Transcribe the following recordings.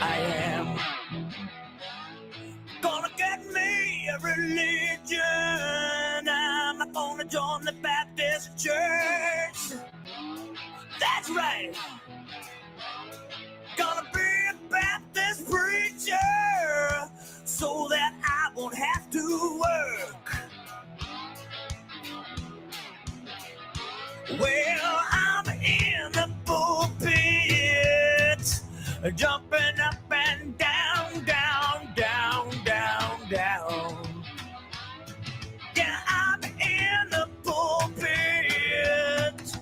I am gonna get me a religion. I'm not gonna join the Baptist church. That's right. Gonna be a Baptist preacher so that I won't have to work. Well, I'm in the pulpit, jumping up and down, down, down, down, down. Yeah, I'm in the pulpit,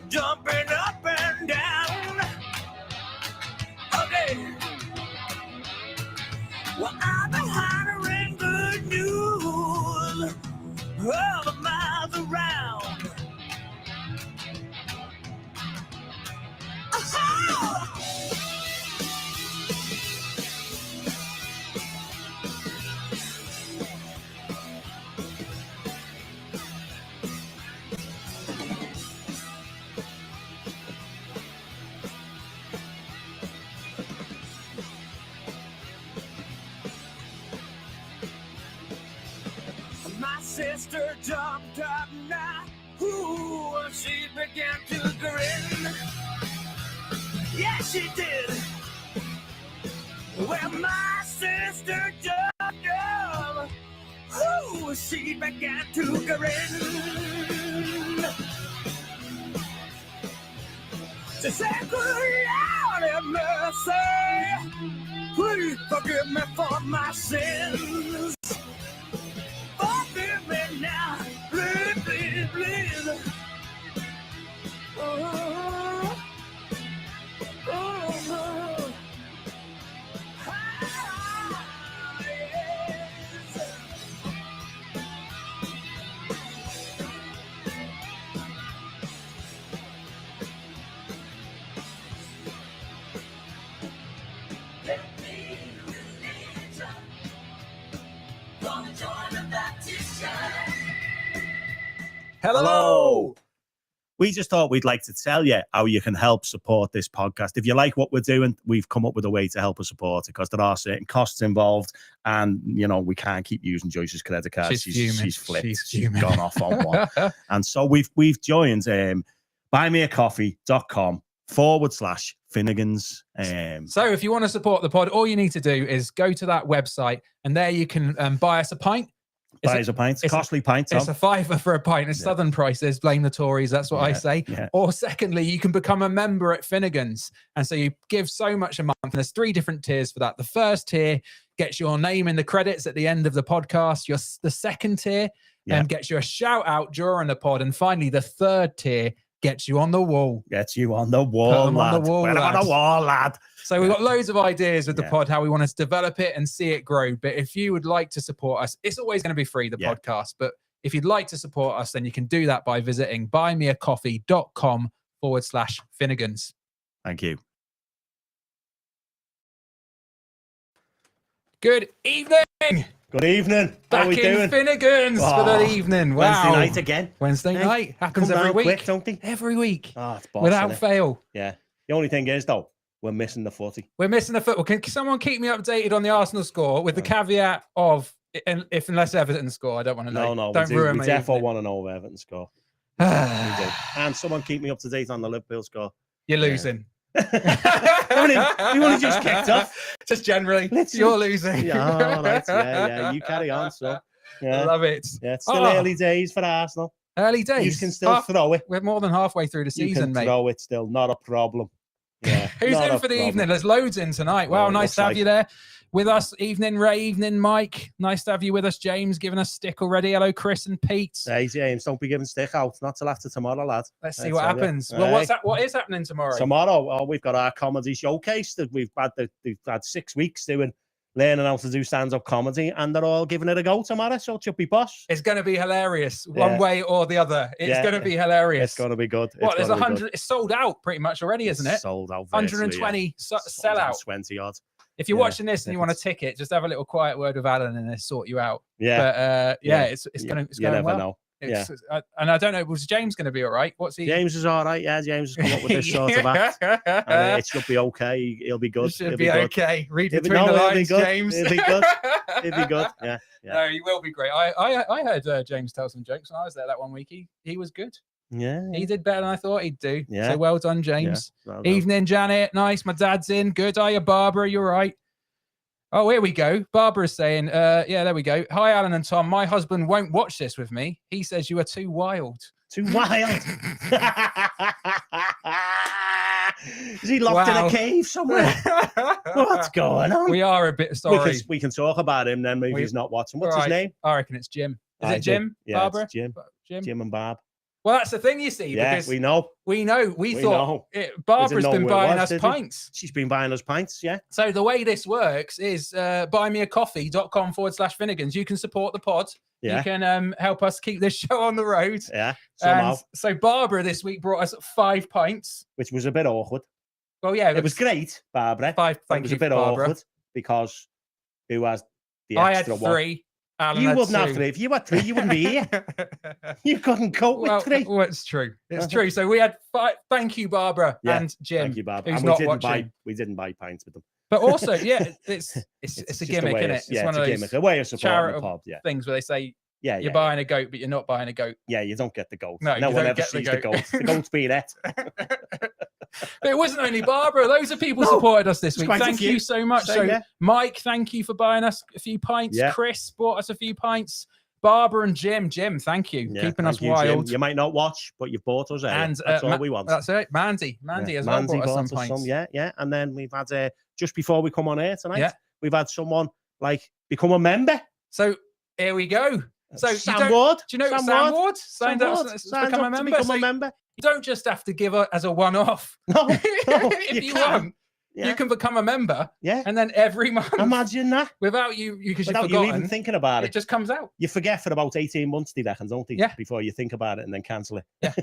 jumping up and down. Okay. Well, I've been hollering good news all the miles around. My sister jumped up now. Ooh, she began to grin. Yeah, she did. Well, my sister jumped up. Ooh, she began to grin. She said, good Lord have mercy. Please forgive me for my sins. Forgive me now. Please, please, please. Oh. Hello. We just thought we'd like to tell you how you can help support this podcast. If you like what we're doing, we've come up with a way to help us support it because there are certain costs involved and, you know, we can't keep using Joyce's credit card. She's flipped. She's gone off on one. And so we've joined buymeacoffee.com/Finnegans. So if you want to support the pod, all you need to do is go to that website and there you can buy us a pint. Buy us a pint. It's costly pint. It's a $5 for a pint. It's Southern prices. Blame the Tories. That's what I say. Yeah. Or secondly, you can become a member at Finnegan's. And so you give so much a month. And there's 3 different tiers for that. The first tier gets your name in the credits at the end of the podcast. The second tier gets you a shout out during the pod. And finally, the third tier gets you on the wall. Gets you on the wall, lad. On the wall, lad. So we've got loads of ideas with the pod, how we want to develop it and see it grow. But if you would like to support us, it's always going to be free, the podcast. But if you'd like to support us, then you can do that by visiting buymeacoffee.com/Finnegans. Thank you. Good evening. Good evening. Back How are we in doing? Finnegan's for the evening. Wow. Wednesday night again. Wednesday night. Happens Come every round week. quick, don't they? Every week. Oh, it's boss, without innit? fail. Yeah. The only thing is, though, we're missing the footy. We're missing the football. Can someone keep me updated on the Arsenal score with the caveat of unless Everton score? I don't want to know. No, don't ruin we my definitely evening. want to know where Everton score. We do. And someone keep me up to date on the Liverpool score. You're losing. We want to just kicked off. Just generally, Literally. you're losing. Yeah, all right. Yeah. You carry on, so. Yeah. I love it. Yeah, it's still early days for Arsenal. Early days. You can still throw it. We're more than halfway through the You season, can mate. throw it still, not a problem. Yeah, Who's in for the evening? There's loads in tonight. Wow, nice to have you there with us. Evening, Ray. Evening, Mike. Nice to have you with us. James giving us stick already. Hello, Chris and Pete. Hey, James, don't be giving stick out. Not till after tomorrow, lad. Let's see what happens. Well, what is happening tomorrow? Tomorrow, we've got our comedy showcase that we've had 6 weeks doing, learning how to do stand-up comedy, and they're all giving it a go tomorrow, so it should be posh. It's going to be hilarious, one way or the other. It's going to be hilarious. It's going to be good. What, there's 100, it's sold out pretty much already, isn't it? Sold out. 120 sell out. 20 odd. If you're watching this and you want a ticket, just have a little quiet word with Alan and they'll sort you out. Yeah. But it's going well. Know. And I don't know, was James going to be all right? What's he? James is all right. Yeah, James has come up with this sort of act. And, it should be okay. He'll be good. It should be okay. Read between the he'll lines, be good. James. He'll be good. He'll be good. Yeah. No, he will be great. I heard James tell some jokes when I was there that one week. He was good. Yeah. He did better than I thought he'd do. Yeah. So well done, James. Yeah. Well Evening, Janet. Nice. My dad's in. Good. Hiya, Barbara. You're right. Oh, here we go. Barbara's saying, yeah, there we go. Hi, Alan and Tom. My husband won't watch this with me. He says you are too wild. Too wild. Is he locked in a cave somewhere? What's going on? We are a bit sorry. We can talk about him then. Maybe he's not watching. What's his name? I reckon it's Jim. Is it Jim? Yeah, Barbara? it's Jim. Jim and Barb. Well, that's the thing, you see. Yeah, because we know. We thought Barbara's been buying us pints. She's been buying us pints, yeah. So the way this works is buymeacoffee.com/Finnegans. You can support the pod. Yeah. You can help us keep this show on the road. Yeah, somehow. So Barbara this week brought us 5 pints. Which was a bit awkward. Well, yeah. It was great, Barbara. 5, it was a bit awkward because who has the extra one? I had 3. Alan you had wouldn't 2. have 3. If you had 3, you wouldn't be here. You couldn't cope with 3. Well, it's true. It's true. So we had 5. Thank you, Barbara and Jim. Thank you, Barbara. Who's and not watching. We didn't buy pints with them. But also, yeah, it's a gimmick, isn't it? It's one of those a way of supporting the pub. Yeah. Things where they say, you're yeah, buying a goat, but you're not buying a goat. Yeah, you don't get the goat. No one ever sees the goat. The goat's been it. But it wasn't only Barbara. Loads of people supported us this week. Thank you so much. Mike, thank you for buying us a few pints. Yeah. Chris bought us a few pints. Barbara and Jim, thank you. Keeping us wild. Jim. You might not watch, but you've bought us. And that's all we want. That's it. Mandy as well bought us some pints. Yeah. And then we've had, just before we come on air tonight, we've had someone become a member. So here we go. So Sam Ward. Do you know Sam Ward signed up to become a member? You don't just have to give it as a one-off. No, if you want. Yeah. You can become a member, and then every month. Imagine that without you even thinking about it. It just comes out. You forget for about 18 months, they reckon, don't they? Yeah. Before you think about it and then cancel it. Yeah.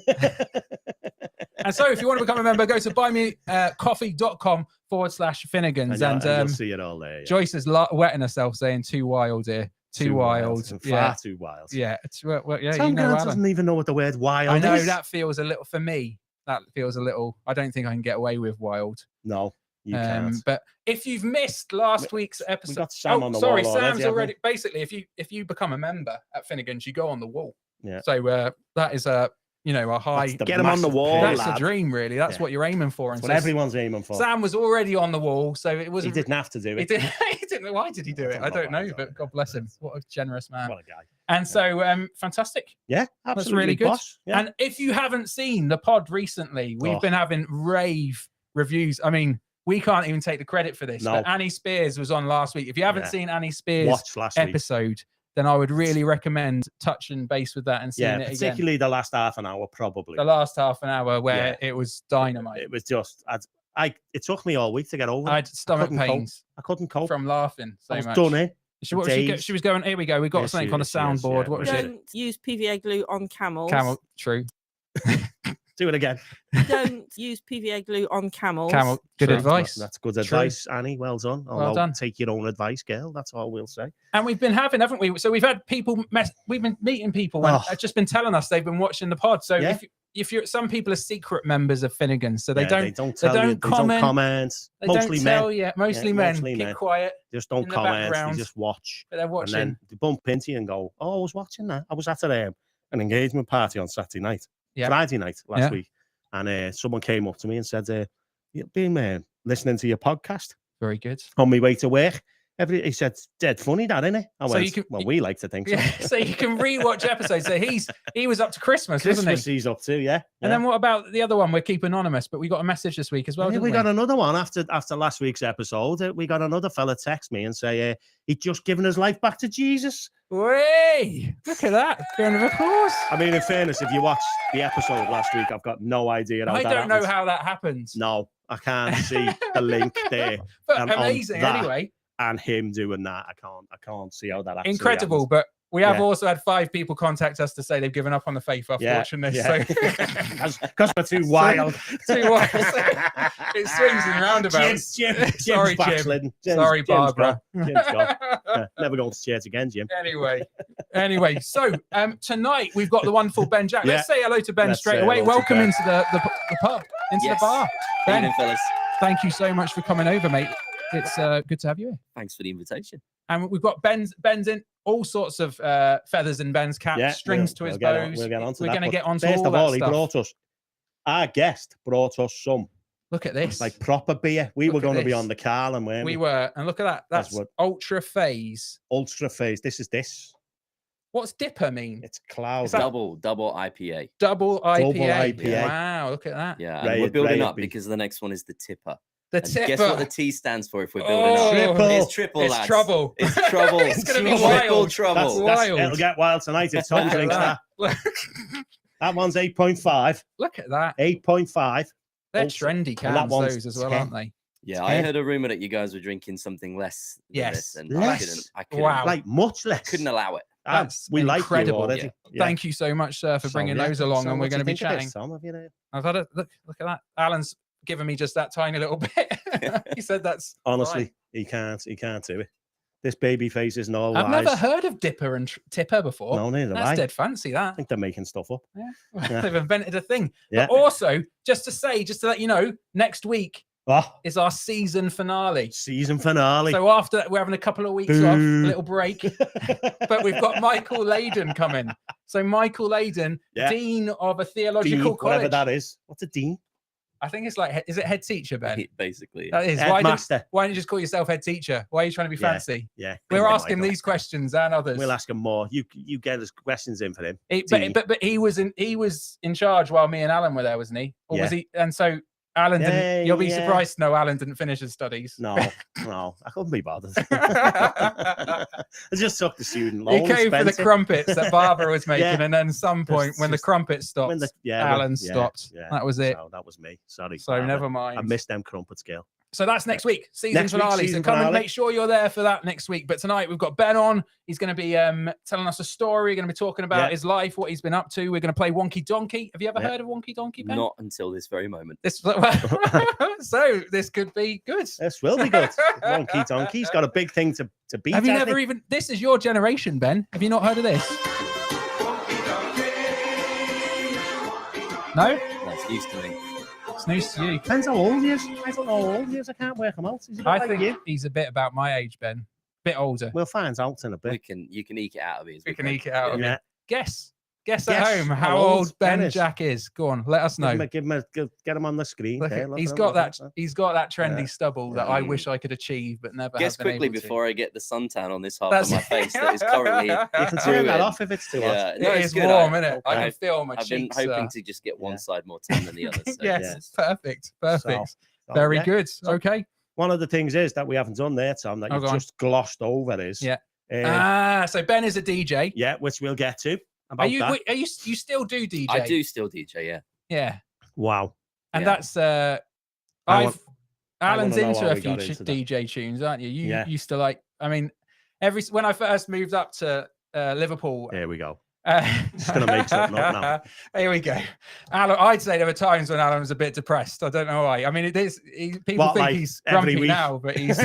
And so, if you want to become a member, go to buymeacoffee.com/Finnegans, and you'll see it all there. Yeah. Joyce is wetting herself, saying "too wild" here. Too wild. Far too wild. Yeah. Tom Grant doesn't even know what the word wild is. I know that feels a little for me. That feels a little. I don't think I can get away with wild. No. You can't. But if you've missed last week's episode, we got Sam on the wall. Sam's already. Basically, if you become a member at Finnegan's, you go on the wall. Yeah. So that is a high. Get him on the wall. That's the dream, really. That's what you're aiming for. That's what everyone's aiming for. Sam was already on the wall, so it was. He didn't have to do it. He didn't. Why did he do it? I don't know, but God bless him. What a generous man. What a guy. And so, fantastic. Yeah, absolutely. That's really good. Boss. Yeah. And if you haven't seen the pod recently, we've been having rave reviews. I mean. We can't even take the credit for this. No. But Annie Spears was on last week. If you haven't seen Annie Spears' episode, then I would really recommend touching base with that and seeing it again. Particularly the last half an hour, probably. The last half an hour where it was dynamite. It was just, it took me all week to get over it. I had stomach pains. I couldn't cope. From laughing so much. Done it. She was going, here we go. We've got something on the soundboard. What was it? Don't use PVA glue on camels. True. Do it again. Don't use PVA glue on camels. Good advice. That's good advice, Annie. Well done. Well done. Take your own advice, girl. That's all we'll say. And we've been having, haven't we? So we've had people, we've been meeting people and just been telling us they've been watching the pod. So if you're, some people are secret members of Finnegan, so they don't comment. They mostly don't tell you. Mostly men. Keep quiet. Just don't comment. They just watch. But they're watching. And then they bump into you and go, "Oh, I was watching that. I was at an engagement party on Saturday night." Friday night last week, and someone came up to me and said, "You've been listening to your podcast." Very good. On my way to work, he said, "Dead funny, that, isn't it?" I went, "Well, we like to think so." So you can rewatch episodes. So he was up to Christmas, wasn't he? He's up to, yeah. And then what about the other one? We're keep anonymous, but we got a message this week as well. We got another one after last week's episode. We got another fella text me and say he'd just given his life back to Jesus. Way! Look at that. Round of applause. I mean, in fairness, if you watched the episode last week, I've got no idea how that I don't know how that happens. No, I can't see the link there. But amazing anyway. And him doing that, I can't see how that actually incredible, happens. But we have also had 5 people contact us to say they've given up on the faith after watching this. Because we're too wild. Too wild. It swings in roundabouts. Jim's sorry, Jim. Jim's sorry, Barbara. Jim's gone. Never going to church again, Jim. Anyway, Anyway, so tonight we've got the wonderful Ben Jack. Let's say hello to Ben Let's straight say away. hello to Welcome Ben. into the pub, into the bar. Ben, Evening, fellas. thank you so much for coming over, mate. It's good to have you here. Thanks for the invitation. And we've got Ben's in all sorts of feathers in Ben's cap, strings to his bows. We'll get on to We're that, going to but get onto first all of that all, he stuff. brought us, our guest brought us some Look at this. like proper beer. We Look were at going to be this. on the Carlin, weren't we? We were, and look at that. That's what- Ultra Phase. Ultra Phase. This is this. What's Dipper mean? It's cloud. Is that- Double IPA. Double IPA. IPA. Wow, look at that. Yeah, Right, and we're building right, up big. because the next one is the tipper. The And Tipper. guess what the T stands for if we're building Oh, up? Triple. It's triple, It's lads. trouble. It's trouble. It's gonna be Triple wild. trouble. Wild. It'll get wild tonight if Tom Look at drinks that. that. That one's 8.5. Look at that. 8.5. They're Also- trendy and that cans, one's those as well, 10. aren't they? Yeah, I heard a rumor that you guys were drinking something less than Yes. this, and Less? I couldn't, Wow. Like much less. couldn't allow it. That's we incredible. like you already. Yeah. Thank you so much, sir, for So, bringing yeah. those along, So and what we're do you going to be think of this, chatting. Tom? Have you know? I've had a look at that. Alan's given me just that tiny little bit. He said that's Honestly, fine. he can't do it. This baby face isn't all I've wise. never heard of Dipper and Tipper before. No, neither have That's I. dead fancy, I that. think they're making stuff up. Yeah. They've invented a thing. Yeah. But also, just to let you know, next week Oh, is our season finale. season finale. So after that, we're having a couple of weeks off, a Boo. little break. But we've got Michael Layden coming. So Michael Layden, Yeah. Dean of a Dean, theological whatever college. that is. What's a dean? I think it's like, is it head teacher, Ben? Basically. That is. Headmaster. Why don't you just call yourself head teacher? Why are you trying to be Yeah. fancy? Yeah. We're come on, asking Michael. these questions and others. We'll ask him more. You get us questions in for him. But he was in charge while me and Alan were there, wasn't he? Or was Yeah. he? And so Alan didn't. Yeah, You'll be yeah. surprised to know Alan didn't finish his studies. No, I couldn't be bothered. he I just took the student loan. came for the spent it. crumpets that Barbara was making, Yeah. and then some point when the just- crumpets stopped, When the- yeah, Alan when- stopped. yeah. That was it. So that was me. Sorry. So Barbara. never mind. I missed them crumpets, girl. So that's next week, season Next week, finale. season so come and finale. make sure you're there for that next week. But tonight we've got Ben on. He's going to be telling us a story. Going to be talking about Yeah. his life, what he's been up to. We're going to play Wonky Donkey. Have you ever Yeah. heard of Wonky Donkey, Ben? Not until this very moment. This, so this could be good. This will be good. Wonky Donkey's got a big thing to beat. Have you I never think. even? This is your generation, Ben. Have you not heard of this? No, That's used to me. it's news to you. Depends how old he is. I don't know how old he is. I can't work him out. He's a bit I like think you. he's a bit about my age, Ben. Bit older. We'll find out in a bit. You can eke it out of me. as We can go. eke it out of Yeah. Guess at Guess home how how old old Ben Ben is. Jack is. Go on, let us know. Get him on the screen. Look, there, look he's at him, got look that. at him. He's got that trendy Yeah. stubble that Yeah. I wish I could achieve, but never. Guess have been quickly able to. before I get the suntan on this half That's of my face that is currently. You can Through turn that it. off if it's too hot. Yeah, It no, it's is good. warm, isn't it? I okay. can feel my I've been cheeks. hoping to just get one Yeah. side more tan than the other. So Yes, yes. perfect. So, Very yeah. good. So- Okay. One of the things is that we haven't done there, Tom, that Oh, you've go on. just glossed over is Yeah. So Ben is a DJ. yeah, which we'll get to. About Are you? that. Wait, you still do DJ? I do still DJ, yeah. Yeah. Wow. And Yeah. that's I I've I Alan's wanna know into how a we few got into that. DJ tunes, aren't you? You Yeah. used to like. I mean, when I first moved up to Liverpool. Here we go. Just gonna make something up now. Here we go. Alan, I'd say there were times when Alan was a bit depressed. I don't know why. I mean, it is. People What, think like he's every grumpy week? now, but he's.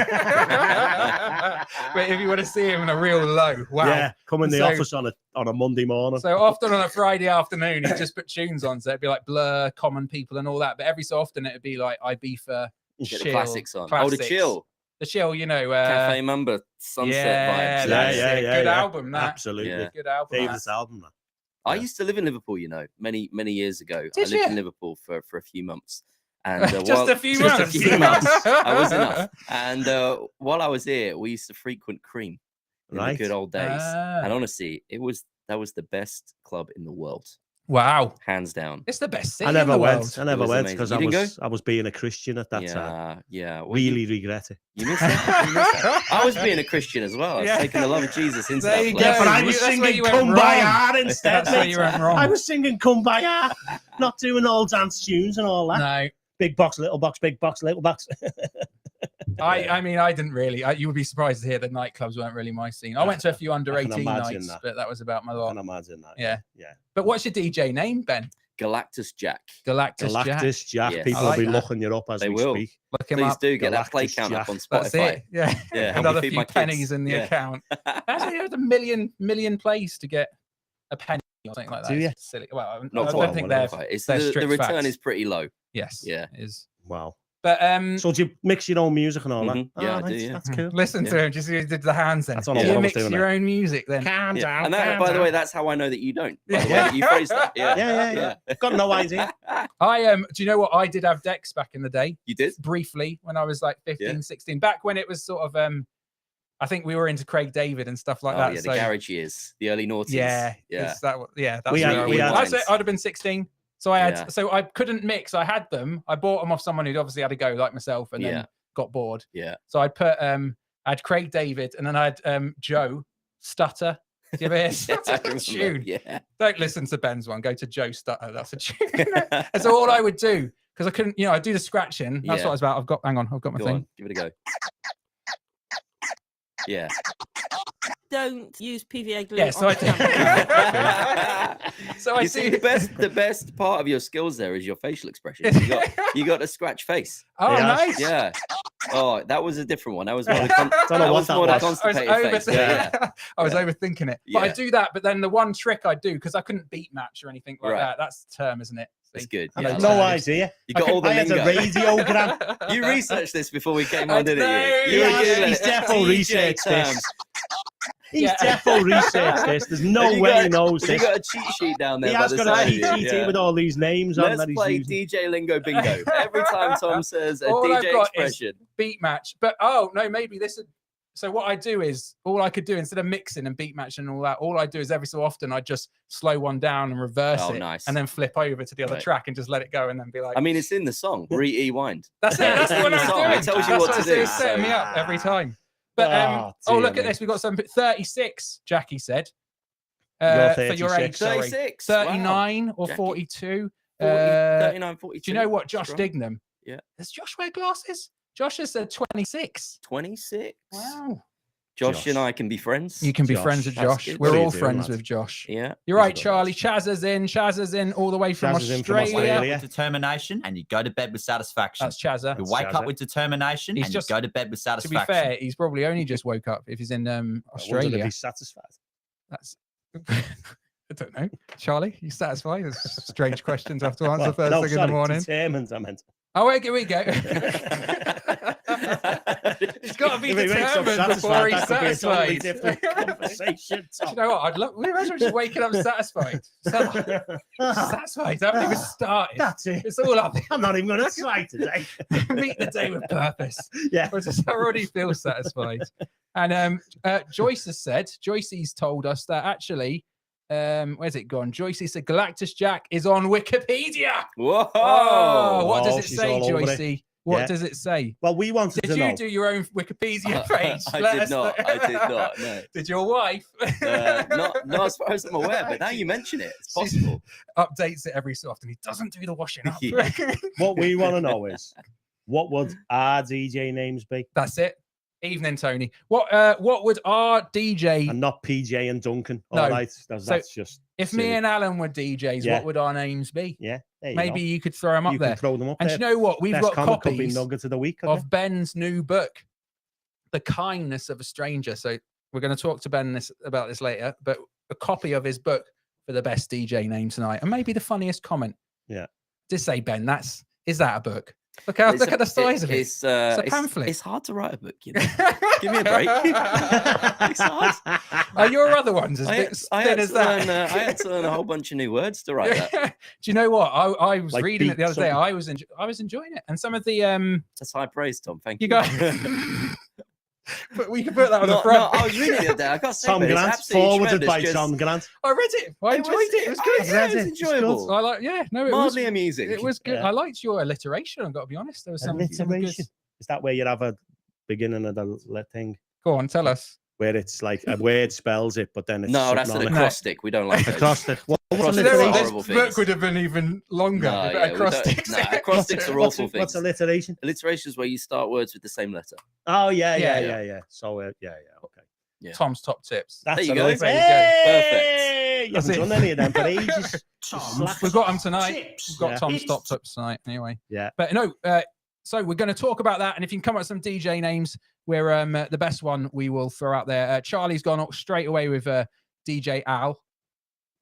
But if you want to see him in a real low, wow. Yeah, come in the So- office on a Monday morning. So often on a Friday afternoon, he'd just put tunes on. So it'd be like Blur, Common People, and all that. But every so often, it'd be like Ibiza, Get chill, the classics on. Oh, the classics. chill. The chill, you know. Cafe Mamba sunset yeah, vibes. that's Yeah, it. yeah, Good yeah. album, that. Absolutely. Yeah. Good album. that. David's album. Man. I Yeah. used to live in Liverpool, many years ago. Did I lived in you? Liverpool for a few months. And Just a few just months. a few months. I was enough. And while I was here, we used to frequent Cream in Right. the good old days. Ah. And honestly, that was the best club in the world, Wow. hands down. It's the best city I never in the went. world. I never was went amazing. because You I didn't was being a Christian at that time. Yeah. Well, Really regret it. You missed that. You missed that. I was being a Christian as well. I was Yeah. taking the love of Jesus into There that you place. go. Yeah, but I you- was that's where singing you went Kumbaya instead. That's where mate. you went wrong. I was singing Kumbaya, not doing all dance tunes and all that. No, Big box, little box, big box, little box. I mean, I didn't really. You would be surprised to hear that nightclubs weren't really my scene. I went to a few under I can 18 imagine nights, that. but that was about my I lot. can imagine that. Yeah. Yeah. But what's your DJ name, Ben? Galactus Jack. Galactus Jack. Galactus Jack. Yes. People I like will be that. looking you up as They we will. speak. Look him Please up. do get that play Galactus count Jack. up on That's Spotify. it. Yeah. Yeah, help me Another feed few my pennies kids. in the Yeah. account. Actually, there's a million plays to get a penny or something like that. Do you? It's silly. Well, Not I quite, don't think whatever. they're. It's they're the strict return facts. is pretty low. Yes. Yeah. It is. Wow. But So do you mix your own music and all that? Mhm. Yeah, I do, nice. yeah. That's cool. listen to him. Just did the hands then. That's all I Do was you mix doing your own music then? Calm Yeah. down. And that, calm by the down. way, that's how I know that you don't. By the way, Yeah. that you phrased that. Yeah. Yeah. Got no idea. I do you know what? I did have decks back in the day, You did? briefly when I was like 15, Yeah. 16. Back when it was sort of I think we were into Craig David and stuff like Oh, that. yeah, so the garage years, the early noughties. yeah, Yeah. it's that. Yeah, that's We had- where we had- I'd have been 16. So I had. Yeah. So I couldn't mix. I had them. I bought them off someone who'd obviously had a go, like myself, and Yeah. then got bored. Yeah. So I'd put I had Craig David, and then I had Joe Stutter. Do you ever hear Yeah, I Stutter? remember. Tune? Yeah. Don't listen to Ben's one. Go to Joe Stutter. That's a tune. And so all I would do, because I couldn't, I'd do the scratching. That's Yeah. what I was about. Hang on, I've got my Go thing. on, give it a go. Yeah. Don't use PVA glue. Yeah, so on camera. So I You see, do. the best part of your skills there is your facial expression. You got a scratch face. Oh, Yeah. nice. Yeah. Oh, that was a different one. That was more the Don't know that what was that more the was. I was, constipated face. Yeah. I was Yeah. overthinking it. But I Yeah. do that. But then the one trick I do, because I couldn't beat match or anything like Right. that. That's the term, isn't it? That's See? good. I Yeah, had I no like that. idea. You got all the I had a lingo. radiogram. You researched this before we came I on, didn't know, you? yeah, were Googling he's it. definitely DJ researched this. terms. He's Yeah. definitely researched this. There's no Have you way got- he knows have you this. got a cheat sheet down there. He by has the got a side of cheat you? sheet Yeah. here with all these names on Let's that he's play using. DJ Lingo Bingo. Every time Tom says a All I've DJ got is- expression. Beat match. But oh no, maybe this is. So what I do is all I could do instead of mixing and beat matching and all that, all I do is every so often I just slow one down and reverse Oh, it, nice. and then flip over to the other Right. track and just let it go, and then be like, I mean, it's in the song. Rewind. that's it. That's it's in what the I was song. doing. It tells you That's what to I was do, doing, setting me so- up every time. But Oh, look dear at this. We got some 36. Jackie said. You're For your age, 36. sorry. 36. Wow. 39 or Jackie. 42. 40, Uh, 39, 42. Do you know what Josh Strong. Dignam? Yeah. Does Josh wear glasses? Josh has said 26. 26. Wow. Josh Josh. and I can be friends. You can be Josh. friends with That's Josh. good. We're What are you all doing, friends lad? with Josh. Yeah. You're He's a right, good Charlie. lad. Chaz is in all the way from Chaz is in from Australia. Australia. With determination and you go to bed with satisfaction. That's Chazza. You wake Chazza. up with determination He's and just- you go to bed with To satisfaction. be fair, he's probably only just woke up if he's in I wondered if Australia. he's satisfied. That's I don't know. Charlie, you satisfied? There's strange questions I have to answer first no, thing in sorry, the morning. determined, I meant. Oh, here we go. He's got to be If he wakes up determined before he's that could be a totally satisfied. different conversation. Do you know what? I'd love. Imagine just waking up satisfied. Satisfied. I haven't even started. That's it. It's all up. I'm not even going to try today. Meet the day with purpose. Yeah. I already feel satisfied. And Joyce has said, Joyce's told us that actually, where's it gone? Joyce said Galactus Jack is on Wikipedia. Whoa. Oh, what does Oh, it she's say, all over it. Joyce? What Yeah. does it say? Well, we wanted Did to you know. do your own Wikipedia page? I Let did us not. know. I did not. No. Did your wife? Not as far as I'm aware, but now you mention it, it's She's- possible. Updates it every so often. He doesn't do the washing up. Yeah. What we want to know is, what would our DJ names be? That's it. Evening, Tony. What would our DJ And not PJ and Duncan. No. All right. That's just. if silly. me and Alan were DJs? Yeah. What would our names be? Yeah. There you Maybe go. you could throw them up you there. can throw them up And there. do you know what? We've Best got comment could be copies Nuggets of the Week. couldn't of Ben's new book, The Kindness of a Stranger. So we're going to talk to Ben about this later, but a copy of his book for the best DJ name tonight, and maybe the funniest comment. Yeah. Just say, Ben, is that a book? Look at the size of it. It's a pamphlet. It's hard to write a book, you know. Give me a break. It's hard. Are your other ones as I big, had, thin I, had as to that? learn, I had to learn a whole bunch of new words to write that. Do you know what? I was Like reading it the beat other day. something. I was enjoying it, and some of the That's high praise, Tom. Thank you. you got. But we can put that on the No, front. I was reading it there. I got Tom Grant, forwarded by Tom Grant. I read it. I enjoyed it. It was good. I've Yeah, read it was it. It's enjoyable. I like. Yeah, no, it Mildly was. amusing. It was good. Yeah. I liked your alliteration. I've got to be honest. There was some good. Alliteration. Is that where you have a beginning of the thing Go on, tell us. where it's like a word spells it, but then it's No, that's something an on it? acrostic. We don't like those. Acrostic. What's Acrostic Do you know are what? alliteration? horrible This book things. would have been even longer. No, if yeah, we don't- acrostics. no, acrostics are What's- awful What's things. alliteration? Alliteration is where you start words with the same letter. Oh yeah, Yeah, yeah. So yeah, okay. Yeah. Tom's top tips. That's you an go. alliteration. There you go. Hey! You That's haven't it. done any of them for ages. We've got them tonight. Chips. We've got Yeah. Tom's top tips tonight. Anyway. Yeah. But no. So we're going to talk about that, and if you can come up with some DJ names, we're the best one we will throw out there. Charlie's gone up straight away with DJ Al.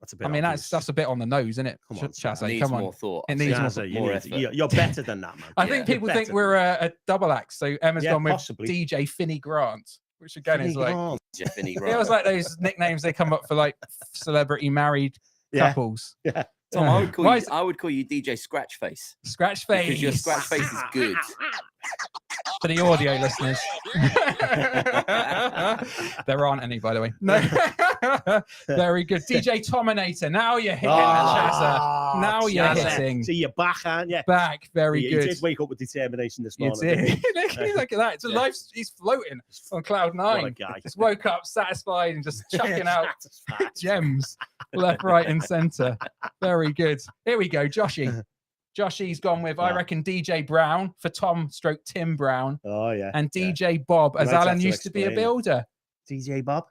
That's a bit I mean, obvious. that's a bit on the nose, isn't it? Come on, Chazzy, Needs come on. more thought. It needs more Chazzy, you more need- effort. you're better than that, man. I think Yeah. people You're think better we're a double act. So Emma's Yeah, gone with possibly. DJ Finny Grant, which again is like Jeffany it was like those nicknames they come up for like celebrity married Yeah. couples. Yeah. Tom, I would call Why you. is- I would call you DJ Scratch Face Scratch face. because your scratch face is good. For the audio listeners. There aren't any, by the way. No. Very good. DJ Tominator. Now you're hitting the Chazza. Now you're Chazza. hitting. See, you're back, aren't you? Back. Very You good. did wake up with determination this You morning. didn't did. Look at that. It's a Yeah. life. He's floating on cloud What a nine. guy. Just woke up satisfied and just chucking out Satisfied. gems left, right, and center. Very good. Here we go. Joshy. Joshy's gone with, I Yeah. reckon, DJ Brown for Tim Brown, Oh, yeah. and yeah. DJ Bob, as Might have Alan to used to be a explain it. builder, DJ Bob?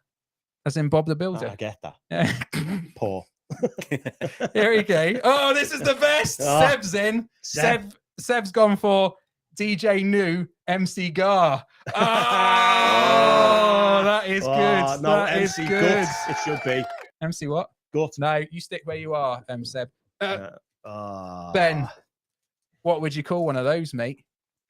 as in Bob the Oh, Builder. I get that. Yeah. Poor. Here we go. Oh, this is the best. Oh. Seb's in. Seb's gone for DJ New MC Gar. Oh, that is Oh, good. no, That is MC good. Guts, it should be. MC what? Gut. No, you stick where you are, Seb. Oh. Ben, what would you call one of those, mate?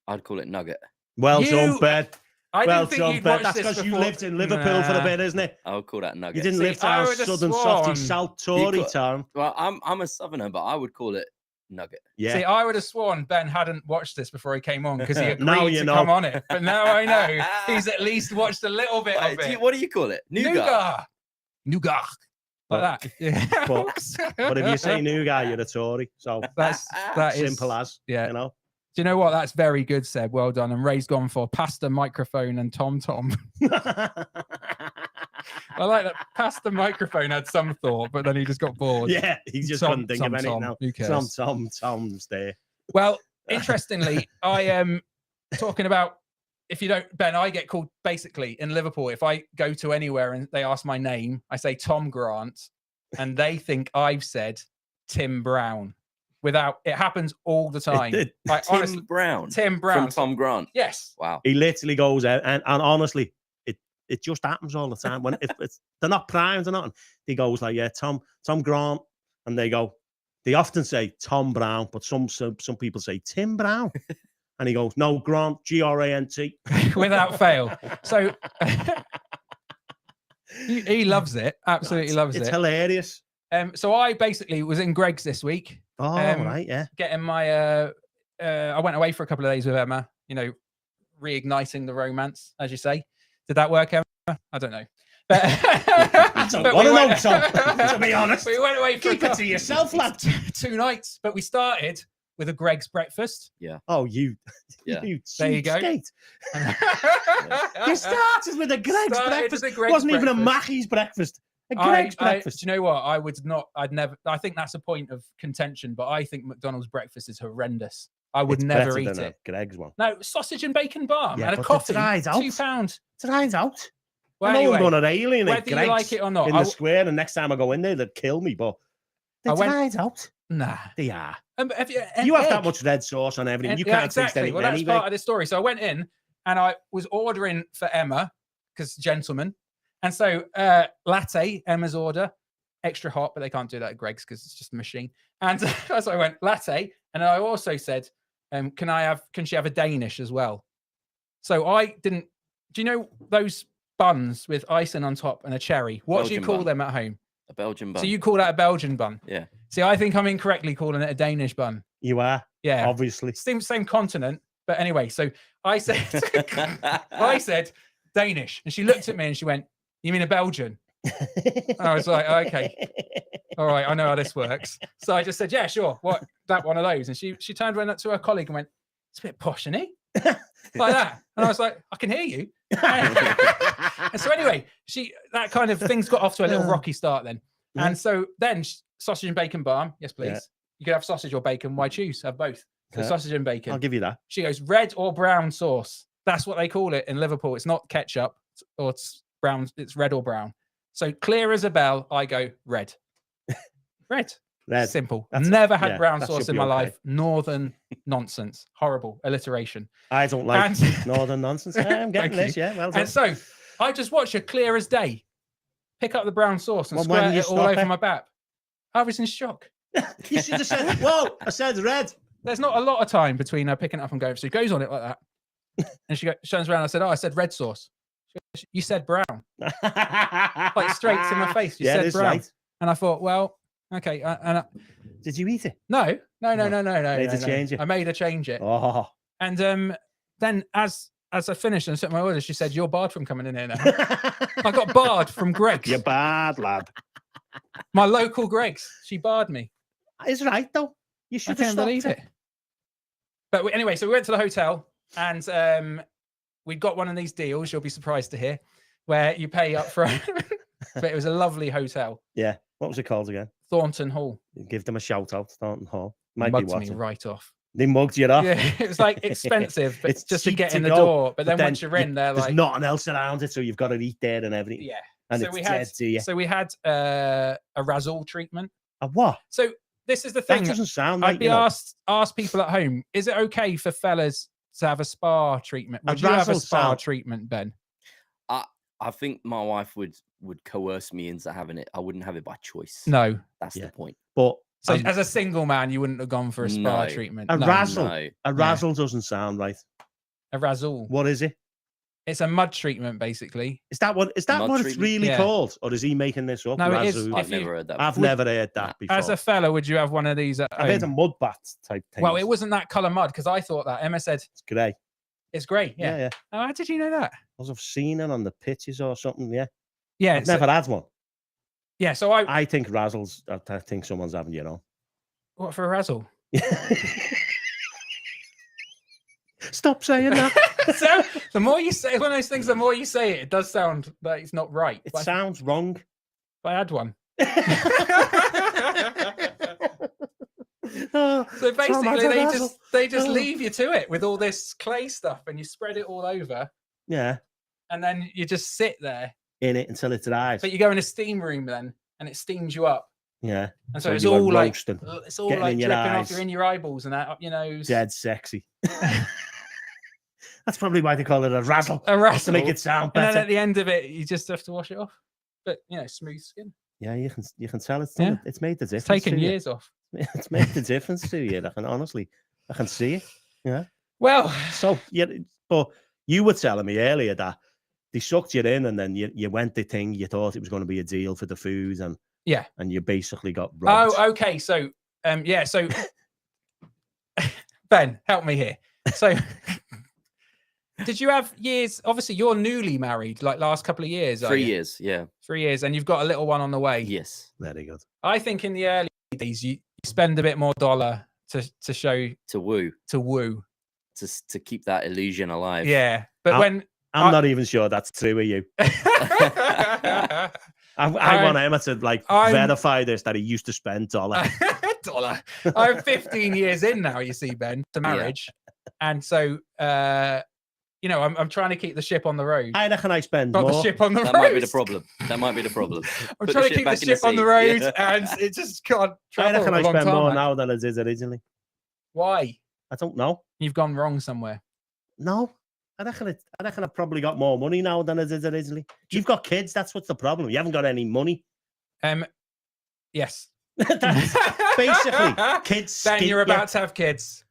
I'd call it Nugget. Well You- done, Ben. I Well didn't think done, you'd Ben. watch That's this because you before. lived in Liverpool for a Nah. bit, isn't it? I would call that Nugget. You didn't See, live I down would've southern sworn- softy South Tory got- town. Well, I'm a southerner, but I would call it Nugget. Yeah. See, I would have sworn Ben hadn't watched this before he came on because he agreed Now you to know. come on it. But now I know he's at least watched a little bit Wait, of it. what do you call it? Nougat. Nougat. Like that. Yeah. But if you say new guy, you're a Tory. So that is simple as, yeah. you know. Do you know what? That's very good, Seb. Well done. And Ray's gone for pasta, microphone, and Tom. I like that. Pasta, microphone had some thought, but then he just got bored. Yeah, he just Tom- couldn't think of Tom, anything Tom. now. Who cares? Tom's there. Well, interestingly, I am talking about if you don't, Ben, I get called basically in Liverpool. If I go to anywhere and they ask my name, I say Tom Grant, and they think I've said Tim Brown. Without it happens all the time. did. Like, Tim honestly, Brown. Tim From Brown. Tom Grant. Yes. Wow. He literally goes out, and honestly, it just happens all the time. When if it's they're not primed or nothing, he goes like, yeah, Tom Grant, and they often say Tom Brown, but some people say Tim Brown, and he goes, no, Grant, Grant. Without fail. So he loves it. Absolutely loves It's it. hilarious. So I basically was in Greg's this week. Oh, right, yeah. Getting my I went away for a couple of days with Emma, reigniting the romance, as you say. Did that work, Emma? I don't know. But, I don't but want to we know, went- Tom, to be honest. We went away for Keep it to yourself, lad. 2 nights, but we started with a Greg's breakfast. Oh, you. Yeah. You There you go. cheapskate. You started with a Greg's Started breakfast. with a It Greg's wasn't even a breakfast. Mackey's breakfast. A Greg's breakfast. Do you know what? I think that's a contention, but I think McDonald's breakfast is horrendous. I would It's never better eat than a it. Greg's one. No, sausage and bacon bar Yeah, and a but coffee. it's dried out. £2. Tonight out. Well, I know anyway, I'm going to alien whether you Greg's like it or not, in the square, and next time I go in there, they'd kill me. But I they're went- dried out. nah. They are. Have you You have that much red sauce on everything. You can't taste exactly. anything Well, that's anyway. part of the story. So I went in and I was ordering for Emma because gentleman, and so latte, Emma's order, extra hot, but they can't do that at Greg's because it's just a machine. And so I went latte, and I also said, can she have a Danish as well? So I didn't. Do you know those buns with icing on top and a cherry? What do you Belgian call bun. them at home? A Belgian bun. So you call that a Belgian bun? Yeah. See, I think I'm incorrectly calling it a Danish bun. You are, Yeah. obviously. Same continent, but anyway. So I said, I said Danish, and she looked at me and she went, "You mean a Belgian?" And I was like, "Okay, all right, I know how this works." So I just said, "Yeah, sure. What that one of those?" And she turned around to her colleague and went, "It's a bit posh, isn't he?" Like that. And I was like, "I can hear you." And so anyway, that kind of things got off to a little rocky start then. Yeah. And so then sausage and bacon barm, yes please. Yeah. You could have sausage or bacon. Why choose? Have both. So Yeah. sausage and bacon. I'll give you that. She goes, red or brown sauce. That's what they call it in Liverpool. It's not ketchup or it's brown. It's red or brown. So clear as a bell, I go red. Red. Red. Simple. That's- Never had yeah, brown that sauce should in be my okay. life. Northern nonsense. Horrible alliteration. I don't like And- northern nonsense. I'm getting Thank this. you. Yeah, well done. And so I just watched it clear as day. Pick up the brown sauce and Well, why squirt didn't you it all stop over it? my back. I was in shock. You should have said, "Whoa!" I said red. There's not a lot of time between her picking it up and going. So she goes on it like that. And she turns around. I said, "Oh, I said red sauce." She goes, "You said brown." Like straight to my face. You Yeah, said it is brown. right. And I thought, well, okay. Did you eat it? No. Made her change it. I made her change it. Oh. And then as I finished and set my order, she said, "You're barred from coming in here now." I got barred from Greg's. You're bad, lad. My local Greg's. She barred me. It's right though. You I should have can't stopped believe it. it. But anyway, so we went to the hotel and we got one of these deals, you'll be surprised to hear, where you pay up front. But it was a lovely hotel, Yeah. What was it called again? Thornton Hall. Give them a shout out, Thornton Hall. Might be Mugged me watching. right off. They mugged you off. Yeah, it was like expensive, but It's just to cheap get to in the go, door. But then then once you're in, they're There's like, nothing else around it, so you've got to eat there and everything. yeah. And So it's we dead had, to you. so we had a Razzle treatment. A what? So this is the That thing. doesn't sound like I'd be asked people at home, is it okay for fellas to have a spa treatment? A Would you have a Razzle spa sound- treatment, Ben? I think my wife would coerce me into having it. I wouldn't have it by choice. No. That's Yeah. the point. But So a, as a single man, you wouldn't have gone for a spa No. treatment. a No. razzle, No. a razzle doesn't sound right. A Razzle. What is it? It's a mud treatment, basically. Is that what it's Mud really treatment? Yeah. called, or is he making this up? No, it is. Razzle? I've If you- never heard that. I've before. never heard that before. As a fella, would you have one of these at I've heard a home? mud bath type thing. Well, it wasn't that colour mud because I thought that. Emma said It's grey. it's grey. Yeah, Yeah. yeah. Oh, how did you know that? I've seen it on the pitches or something. Yeah, Yeah. I've never had one. Yeah. So I think razzles. I think someone's having you know. what for a Razzle? Stop saying that. So the more you say, one of those things, the more you say it, it does sound like it's not right. It But sounds wrong. if I had one. Oh, So basically, much a Razzle. they just Oh. leave you to it with all this clay stuff, and you spread it all over, yeah, and then you just sit there. in it until it dries. But you go in a steam room then, and it steams you up, Yeah, and so, it's you were all like roasting, it's all getting like in your dripping off. eyes. You're in your eyeballs and that up your nose. dead sexy. That's probably why they call it a razzle. A Just to make Razzle. it sound And then better. at the end of it, you just have to wash it off. But smooth skin. Yeah, you can tell it's Yeah. it's made the difference. It's taken to you. years off. It's made the difference to you. I can see it. Yeah. Well, So yeah, but you were telling me earlier that they sucked you in, and then you went the thing. You thought it was going to be a deal for the food, and yeah. and you basically got robbed. Oh, okay. So, yeah. So, Ben, help me here. So, did you have years? Obviously, you're newly married, like last couple of years. 3 years. Yeah. 3 years, and you've got a little one on the way. Yes. Very good. I think in the early days, you spend a bit more dollar to show To woo. to woo. To keep that illusion alive. Yeah, but I'll- when I'm not even sure that's true of you. I want Emma to I'm- verify this that he used to spend dollar. dollar. I'm 15 years in now, you see, Ben, to marriage, and so I'm trying to keep the ship on the road. I reckon I spend Got more. the ship on the That road. might be the problem. That might be the problem. I'm Put the trying to ship keep the back in the ship on the sea. road, Yeah. and it just can't I travel reckon I along spend more tarmac. now than I did originally. Why? I don't know. You've gone wrong somewhere. No. I reckon I've probably got more money now than I did originally. You've got kids, that's what's the problem. You haven't got any money. Yes. That's basically kids. Ben, skint you're you. about to have kids.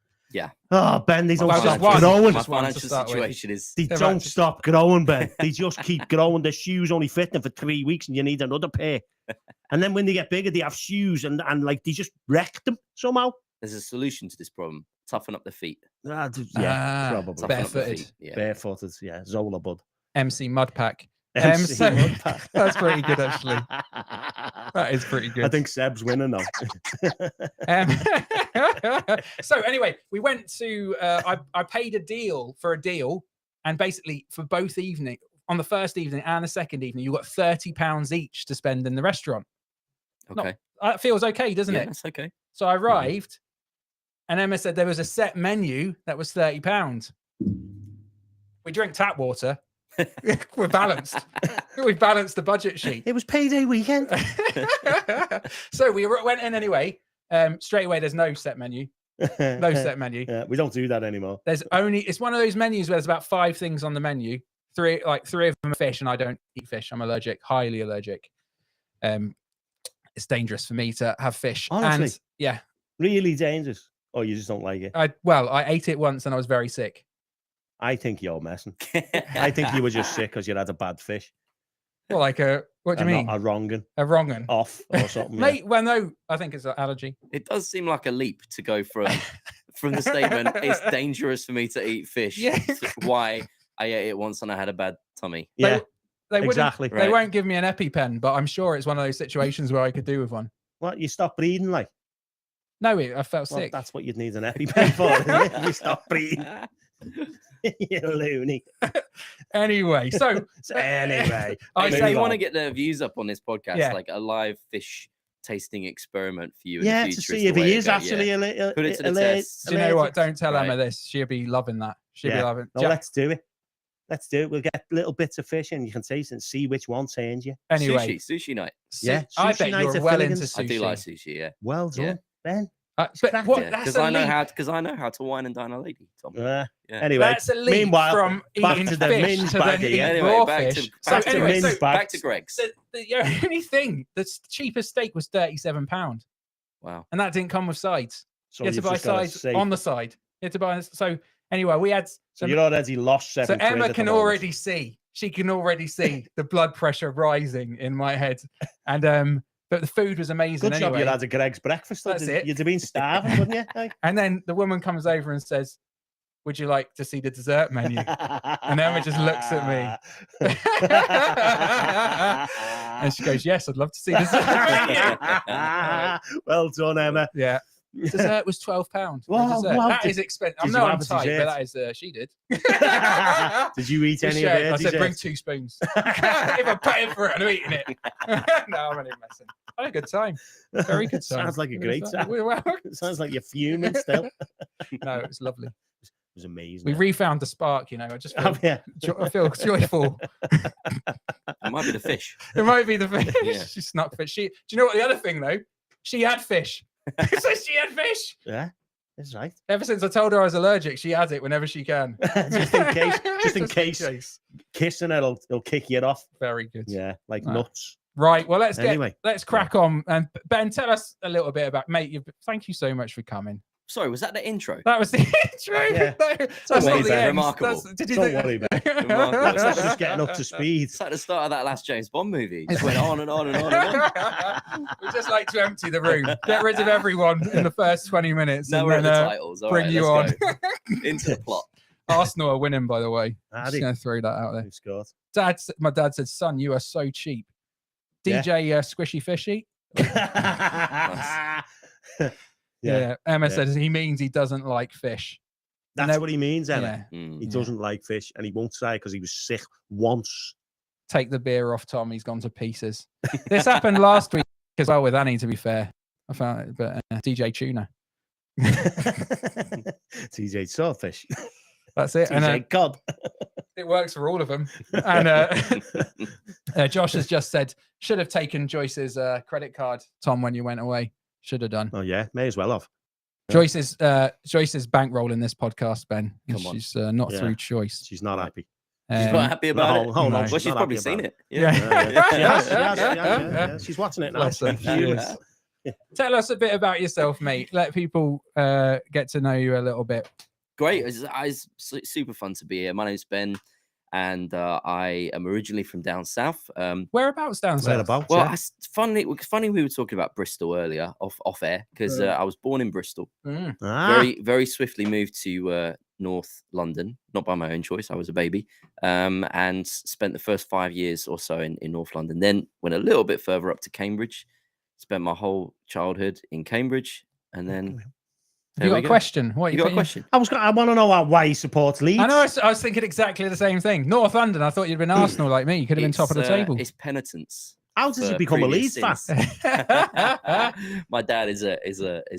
Oh, Ben, they don't Well, stop just one. growing. My Just one to financial start with. situation is They They're don't about to- stop growing, Ben. They just keep growing. The shoes only fit them for 3 weeks, and you need another pair. And then when they get bigger, they have shoes, and they just wreck them somehow. there's a solution to this problem. Toughen up the feet. Yeah, probably. Toughen up the Barefooted. feet. Yeah. Barefooted, yeah. Zola Bud. MC Mudpack. MC so- Mudpack. That's pretty good, actually. That is pretty good. I think Seb's winning now. So anyway, we went to. I paid a deal for a deal, and basically for both evening, on the first evening and the second evening, you got £30 each to spend in the restaurant. Okay. That feels okay, doesn't Yeah, it? that's okay. So I arrived, and Emma said there was a set menu that was £30. We drink tap water. We're balanced. We balanced the budget sheet. It was payday weekend. So we went in anyway. Straight away, there's no set menu. No set menu. Yeah, we don't do that anymore. There's only, it's one of those menus where there's about 5 things on the menu. Three of them are fish, and I don't eat fish. I'm allergic, highly allergic. It's dangerous for me to have fish. Honestly? And yeah, Really dangerous. Oh, you just don't like it. I ate it once and I was very sick. I think you're messing. I think you were just sick because you had a bad fish. Well, like what do you mean? A wrong'un. A wrong'un. Off or something. Mate, well, no, I think it's an allergy. It does seem like a leap to go from the statement, it's dangerous for me to eat fish, Yeah. to why I ate it once and I had a bad tummy. Yeah, They wouldn't- exactly. They won't give me an EpiPen, but I'm sure it's one of those situations where I could do with one. What, you stop breathing like? No, I felt Well, sick. that's what you'd need an EpiPen for, isn't it? You stop breathing. You loony. Anyway, so Anyway. I If say you want to get the views up on this podcast, Yeah. like a live fish tasting experiment for you in Yeah, the to future. see if the way he to is go, actually yeah. a little. Put it to the test. do you know what? Don't tell Right. Emma this. She'll be loving that. She'll be Yeah. loving. No, let's do it. Let's do it. We'll get little bits of fish and you can taste and see which one turns you. Anyway, Sushi night. Yeah, I sushi bet night you're at well Finnegan's. into sushi. I do like sushi, yeah. Well done, Yeah. Ben. But cracked what? it. That's Because a I know leap. how to wine and dine a lady, Tom. Yeah. Yeah. Anyway, That's a leap meanwhile, from back eating to the fish mince to then baggy. eating Anyway, raw back to- fish. back to anyway, mince so bag. Back to Greg's. the only thing, the cheapest steak was £37, Wow. and that didn't come with sides. So You had to you've buy just gotta sides save- on the side. You had to buy. So anyway, we had. So you're already lost So 7 quid Emma at the can moment. already see. She can already see the blood pressure rising in my head, and but the food was amazing Good job anyway. you had a Greg's breakfast. That's it. You'd have been starving, wouldn't you? Like? And then the woman comes over and says, "Would you like to see the dessert menu?" And Emma just looks at me. And she goes, "Yes, I'd love to see dessert menu." Well done, Emma. Yeah. Dessert was £12. Wow, Dessert. wow, That did- is expensive. did I know you I'm have a tight, dessert? but that is she did. Did you eat We any shared. of it? I said, bring 2 spoons. If I'm paying for it, I'm eating it. No, I'm only messing. I had a good time. Very good time. Sounds like a great time. Well, It sounds like you're fuming still. It no, it was lovely. was amazing. We refound the spark, you know. I just Oh, feel, yeah. I feel joyful. It might be the fish. It might be the fish. Yeah. She snuck fish. Do you know what the other thing though? She had fish. So she had fish. Yeah, that's right. Ever since I told her I was allergic, she has it whenever she can. Just in case. Just in case. Kissing it, it'll kick you off. Very good. Yeah, like Right. nuts. Right. Well, Anyway. let's crack on. And Ben, tell us a little bit about thank you so much for coming. Sorry, was that the intro? That was the intro. Yeah. No, that's Don't not worry, the Ben. end. Remarkable. Did you Don't think- worry, Ben. Remarkable. That's us just getting up to speed. It's like the start of that last James Bond movie. Just went on and on and on and on. We just like to empty the room, get rid of everyone in the first 20 minutes, Now and we're at then the titles. All bring right, you let's on. go. Into the plot. Arsenal are winning, by the way. Ah, Just they- going to throw that out there. Who scored? My dad said, "Son, you are so cheap." Yeah. DJ Squishy Fishy. Yeah, Emma yeah. says he means he doesn't like fish. that's then- what he means, Emma. Yeah. Mm. He Yeah. doesn't like fish, and he won't say because he was sick once. Take the beer off Tom. He's gone to pieces. This happened last week as well with Annie, to be fair. I found it, but DJ Tuna. TJ Swordfish. That's it. And TJ Cod. it works for all of them. And Josh has just said, should have taken Joyce's credit card, Tom, when you went away. Should have done. Oh yeah, may as well have. Joyce's bankroll in this podcast, Ben. And Come on. she's not Yeah. through choice. She's not happy. She's Um, not happy about it. hold on, No. Well, she's she's not probably happy seen about it. Yeah. Yeah. She's watching it now. Bless her. She is. Tell us a bit about yourself, mate. Let people get to know you a little bit. Great. It's super fun to be here. My name's Ben, and I am originally from down south. Whereabouts down south? Whereabouts? Well, yeah. funny we were talking about Bristol earlier off air because I was born in Bristol. Mm. Ah, Very swiftly moved to North London, not by my own choice. I was a baby, and spent the first 5 years or so in North London. Then went a little bit further up to Cambridge. Spent my whole childhood in Cambridge, and then Have there you we got a go. question? What You got a putting- question? I want to know why he supports Leeds. I know. I was thinking exactly the same thing. North London. I thought you'd been Arsenal like me. You could have been top of the table. It's penitence. How does he for become a previous Leeds fan? sins. My dad is a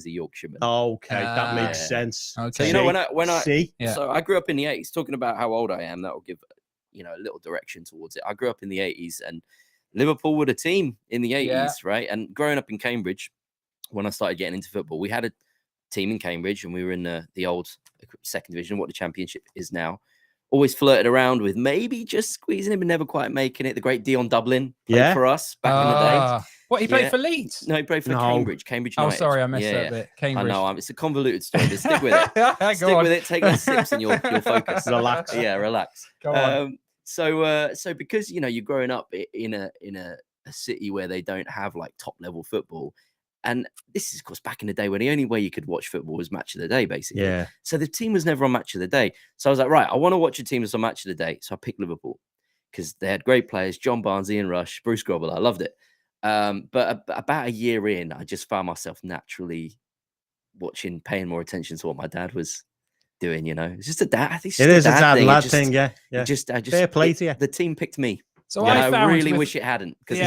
Yorkshireman. Okay, that Ah, makes yeah. sense. Okay. So you know when I See, Yeah. so I grew up in the 80s. Talking about how old I am, that will give a little direction towards it. I grew up in the 80s, and Liverpool were the team in the 80s, right? And growing up in Cambridge, when I started getting into football, we had a team in Cambridge, and we were in the old second division, what the Championship is now. Always flirted around with maybe just squeezing him and never quite making it. The great Dion Dublin played for us back in the day. What, he played for Leeds? No, he played for Cambridge Oh, United. sorry, I missed that bit. Cambridge. I know, it's a convoluted story, but stick with it. Stick with it, take less sips and you'll focus. Relax. Yeah, relax. Go on. So because, you're growing up in a city where they don't have like top level football. And this is, of course, back in the day when the only way you could watch football was Match of the Day, basically. Yeah. So the team was never on Match of the Day. So I was like, right, I want to watch a team that's on Match of the Day. So I picked Liverpool because they had great players, John Barnes, Ian Rush, Bruce Grobbelaar. I loved it. But about a year in, I just found myself naturally paying more attention to what my dad was doing, It's just a dad. It is a dad lad thing, yeah. Fair play to you. The team picked me. So I really wish it hadn't, because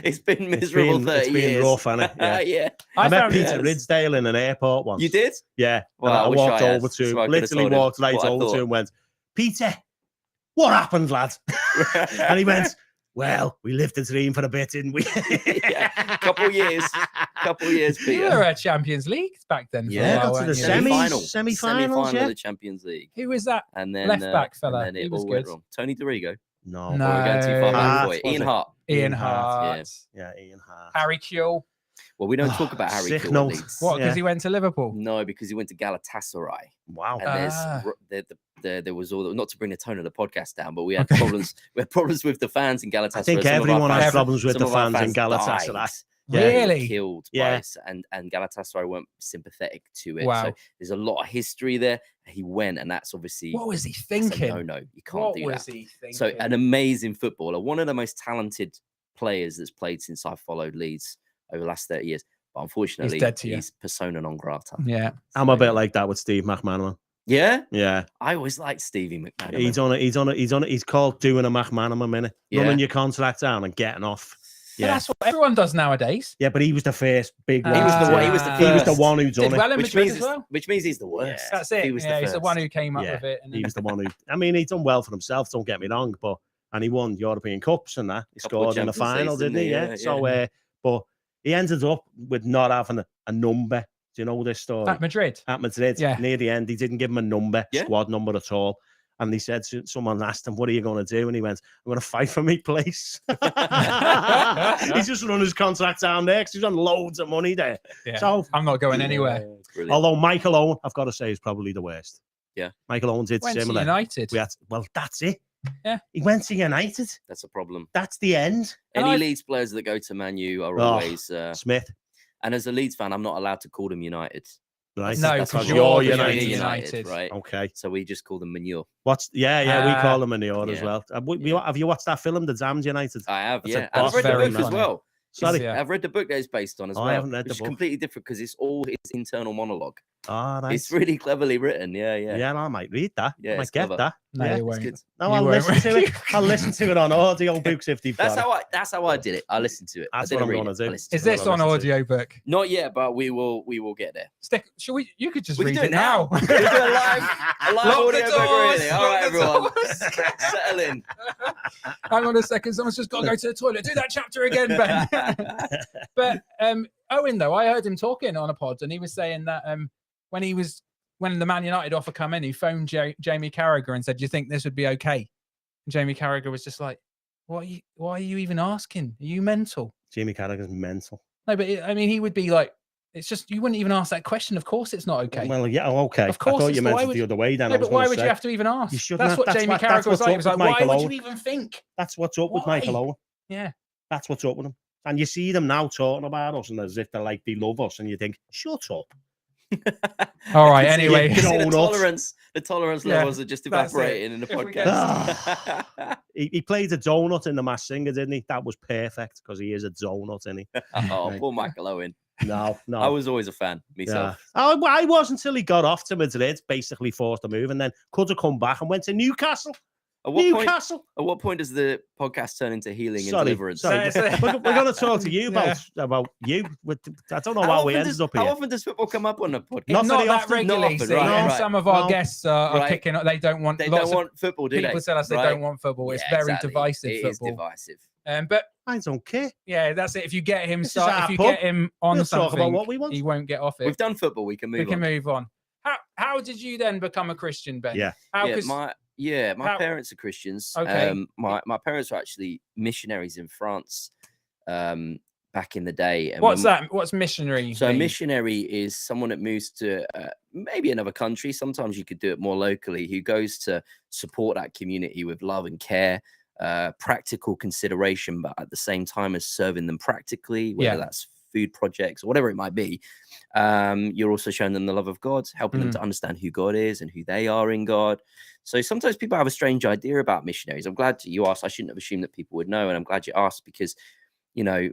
it's been miserable 30 years. It's been rough, hasn't it? Yeah. I met Peter Ridsdale in an airport once. You did? Yeah. Well, I walked over to so him, literally walked right over to him and went, Peter, what happened, lad? And he went, well, we lived the dream for a bit, didn't we? Couple years, Peter. You were at Champions League back then. Got to the semi-final yeah. of the Champions League. Who was that? And then left back fella. And then He it was all good. went wrong. Tony DeRigo. No. We're going too far back for it. was Ian it? Hart. Ian Hart. Yeah, Ian Hart. Harry Kewell. Well, we don't talk about Harry sick Kewell. note. at Leeds. What? Because he went to Liverpool? No, because he went to Galatasaray. Wow. And there was all, not to bring the tone of the podcast down, but we had problems. We had problems with the fans in Galatasaray. I think Some of our everyone has fans- problems with some the of our fans in died. Galatasaray. They were Really? killed Yeah. by us, and Galatasaray weren't sympathetic to it. Wow. So there's a lot of history there. He went, and that's obviously What was he that's a thinking? no, you can't What do was that. he thinking? So an amazing footballer, one of the most talented players that's played since I've followed Leeds over the last 30 years. But unfortunately, dead to you. he's persona non grata. Yeah. I'm a bit like that with Steve McManaman. Yeah, Yeah. I always liked Stevie McManaman. He's called doing a McManaman minute. Yeah. Running your contract down and getting off. But Yeah. that's what everyone does nowadays. Yeah, but he was the first big one. He was the one. He was the one who done Did it. well in which Madrid means as well. which means he's the worst. That's it. He was Yeah, the he's the first. one who came up Yeah, with it. And He was the one who. I mean, he's done well for himself. Don't get me wrong, and he won European Cups and that. He Couple of scored in the Champions final, Leagues, didn't he? didn't he? Yeah. Yeah, So, yeah. but he ended up with not having a number. Do you know this story? at Madrid. At Madrid, Yeah. near the end, he didn't give him a number, Yeah. squad number at all. And he said, someone asked him, what are you going to do? And he went, I'm going to fight for me place. He's just run his contract down there because he's on loads of money there. Yeah. So, I'm not going anywhere. Brilliant. although Michael Owen, I've got to say, is probably the worst. Yeah. Michael Owen did Went to similar. United. Well, that's it. Yeah. He went to United. That's a problem. That's the end. And Any I've- Leeds players that go to Man U are Oh, always. Smith, And as a Leeds fan, I'm not allowed to call them United. right? No, That's because how you're because United. United, right? Okay. So we just call them manure. We call him manure as yeah. well. Have you watched that film, The Damned United? I have, That's a yeah. And I've read the very book as funny. well. Sorry. Yeah. I've read the book that it's based on as Oh, well. I haven't read the which is book. completely different because it's all his internal monologue. Oh, nice. It's really cleverly written. Yeah. Yeah, I might read that. Yeah, I might it's get clever. that. No, yeah. you It's won't. good. No, You I'll won't. listen to it. I'll listen to it on audio books if they've That's got it. that's how I did it. I listened to it. I That's didn't what I'm read gonna it. do. I listened Is to it. this on listen to audiobook? Not yet, but we will get there. You could just We can read do it now. We can do a live Lock the audio book doors, really. All lock right, the everyone. doors. Settle in. Hang on a second. Someone's just got to go to the toilet. Do that chapter again, Ben. But Owen, though, I heard him talking on a pod, and he was saying that when the Man United offer come in, he phoned Jamie Carragher and said, "Do you think this would be okay?" And Jamie Carragher was just like, why are you even asking? Are you mental?" Jamie Carragher's mental. No, but he would be like, it's just, you wouldn't even ask that question. Of course it's not okay. Well, yeah, okay. Of course I thought it's- you meant why it would- the other way then. No, I was but why gonna would say. you have to even ask? You shouldn't That's have- what that's Jamie what- Carragher that's was what's like. He up was with like, why Michael would Owen. you even think? That's what's up with Why? Michael Owen. Yeah. That's what's up with him. And you see them now talking about us and as if they're like, they love us. And you think, shut up. All right. can see Anyway, it. You see Donuts. the tolerance Yeah, levels are just that's it. evaporating in the If we get- podcast. He played a donut in The Masked Singer, didn't he? That was perfect because he is a donut, isn't he? Oh, poor Michael Owen. No. I was always a fan myself. Yeah. I was until he got off to Madrid, basically forced to move, and then could have come back and went to Newcastle. At what point? Newcastle. At what point does the podcast turn into healing and Sorry, deliverance? sorry. So- We're going to talk to you Yeah. about you. I don't know how we ended up How here. often does football come up on the podcast? Not Not very that often. regularly. Not often, See, right, and right. some of our No. guests are Right. kicking up. They don't want. They lots don't of want football, do people they? tell us they Right. don't want football. It's Yeah, very exactly. divisive It is football. divisive. But I don't care. yeah, that's it. If you get him, This is our if you pub. get him on We'll talk something, about what we want. he won't get off it. We've done football. We can move we can on. move on. How did you then become a Christian, Ben? Yeah. How? Yeah, 'Cause- my how- parents are Christians. Okay. My parents were actually missionaries in France back in the day. And what's when- that? What's missionary? So a mean? missionary is someone that moves to maybe another country. Sometimes you could do it more locally. Who goes to support that community with love and care, practical consideration, but at the same time as serving them practically, whether Yeah. that's food projects or whatever it might be. You're also showing them the love of God, helping them to understand who God is and who they are in God. So sometimes people have a strange idea about missionaries. I'm glad you asked. I shouldn't have assumed that people would know, and I'm glad you asked because, you know,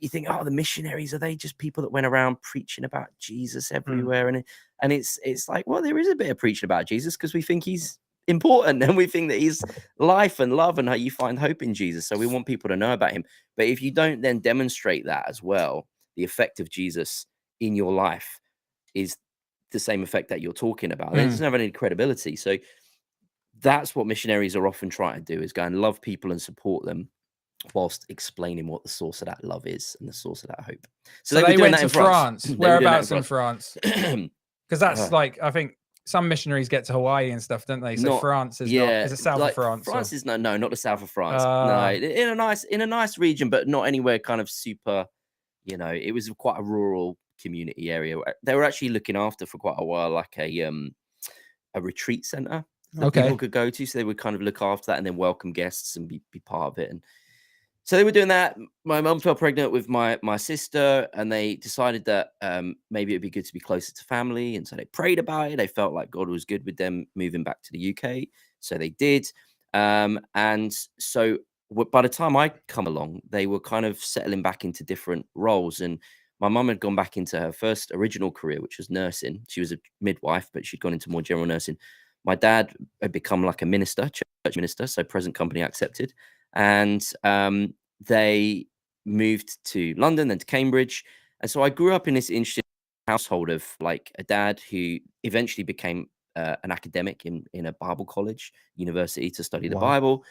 you think, oh, the missionaries, are they just people that went around preaching about Jesus everywhere? And it's like, well, there is a bit of preaching about Jesus because we think he's important and we think that he's life and love and how you find hope in Jesus. So we want people to know about him. But if you don't then demonstrate that as well, the effect of Jesus in your life is the same effect that you're talking about. It doesn't have any credibility. So that's what missionaries are often trying to do, is go and love people and support them whilst explaining what the source of that love is and the source of that hope. So were they doing went that to in France. They were doing that Whereabouts in France? Because that's Uh, like, I think some missionaries get to Hawaii and stuff, don't they? So Not- France is not. Is it south like of France? or- France is no, not the south of France. Ah. No, in a nice region, but not anywhere kind of super. You know, it was quite a rural community area. They were actually looking after for quite a while, like a retreat center that Okay. people could go to. So they would kind of look after that and then welcome guests and be part of it. And so they were doing that. My mum fell pregnant with my sister, and they decided that maybe it'd be good to be closer to family. And so they prayed about it. They felt like God was good with them moving back to the UK. So they did. And so by the time I come along, they were kind of settling back into different roles. And my mum had gone back into her first original career, which was nursing. She was a midwife, but she'd gone into more general nursing. My dad had become like a minister, church minister, so present company accepted. And they moved to London, then to Cambridge. And so I grew up in this interesting household of like a dad who eventually became an academic in a Bible college, university, to study the Wow. Bible.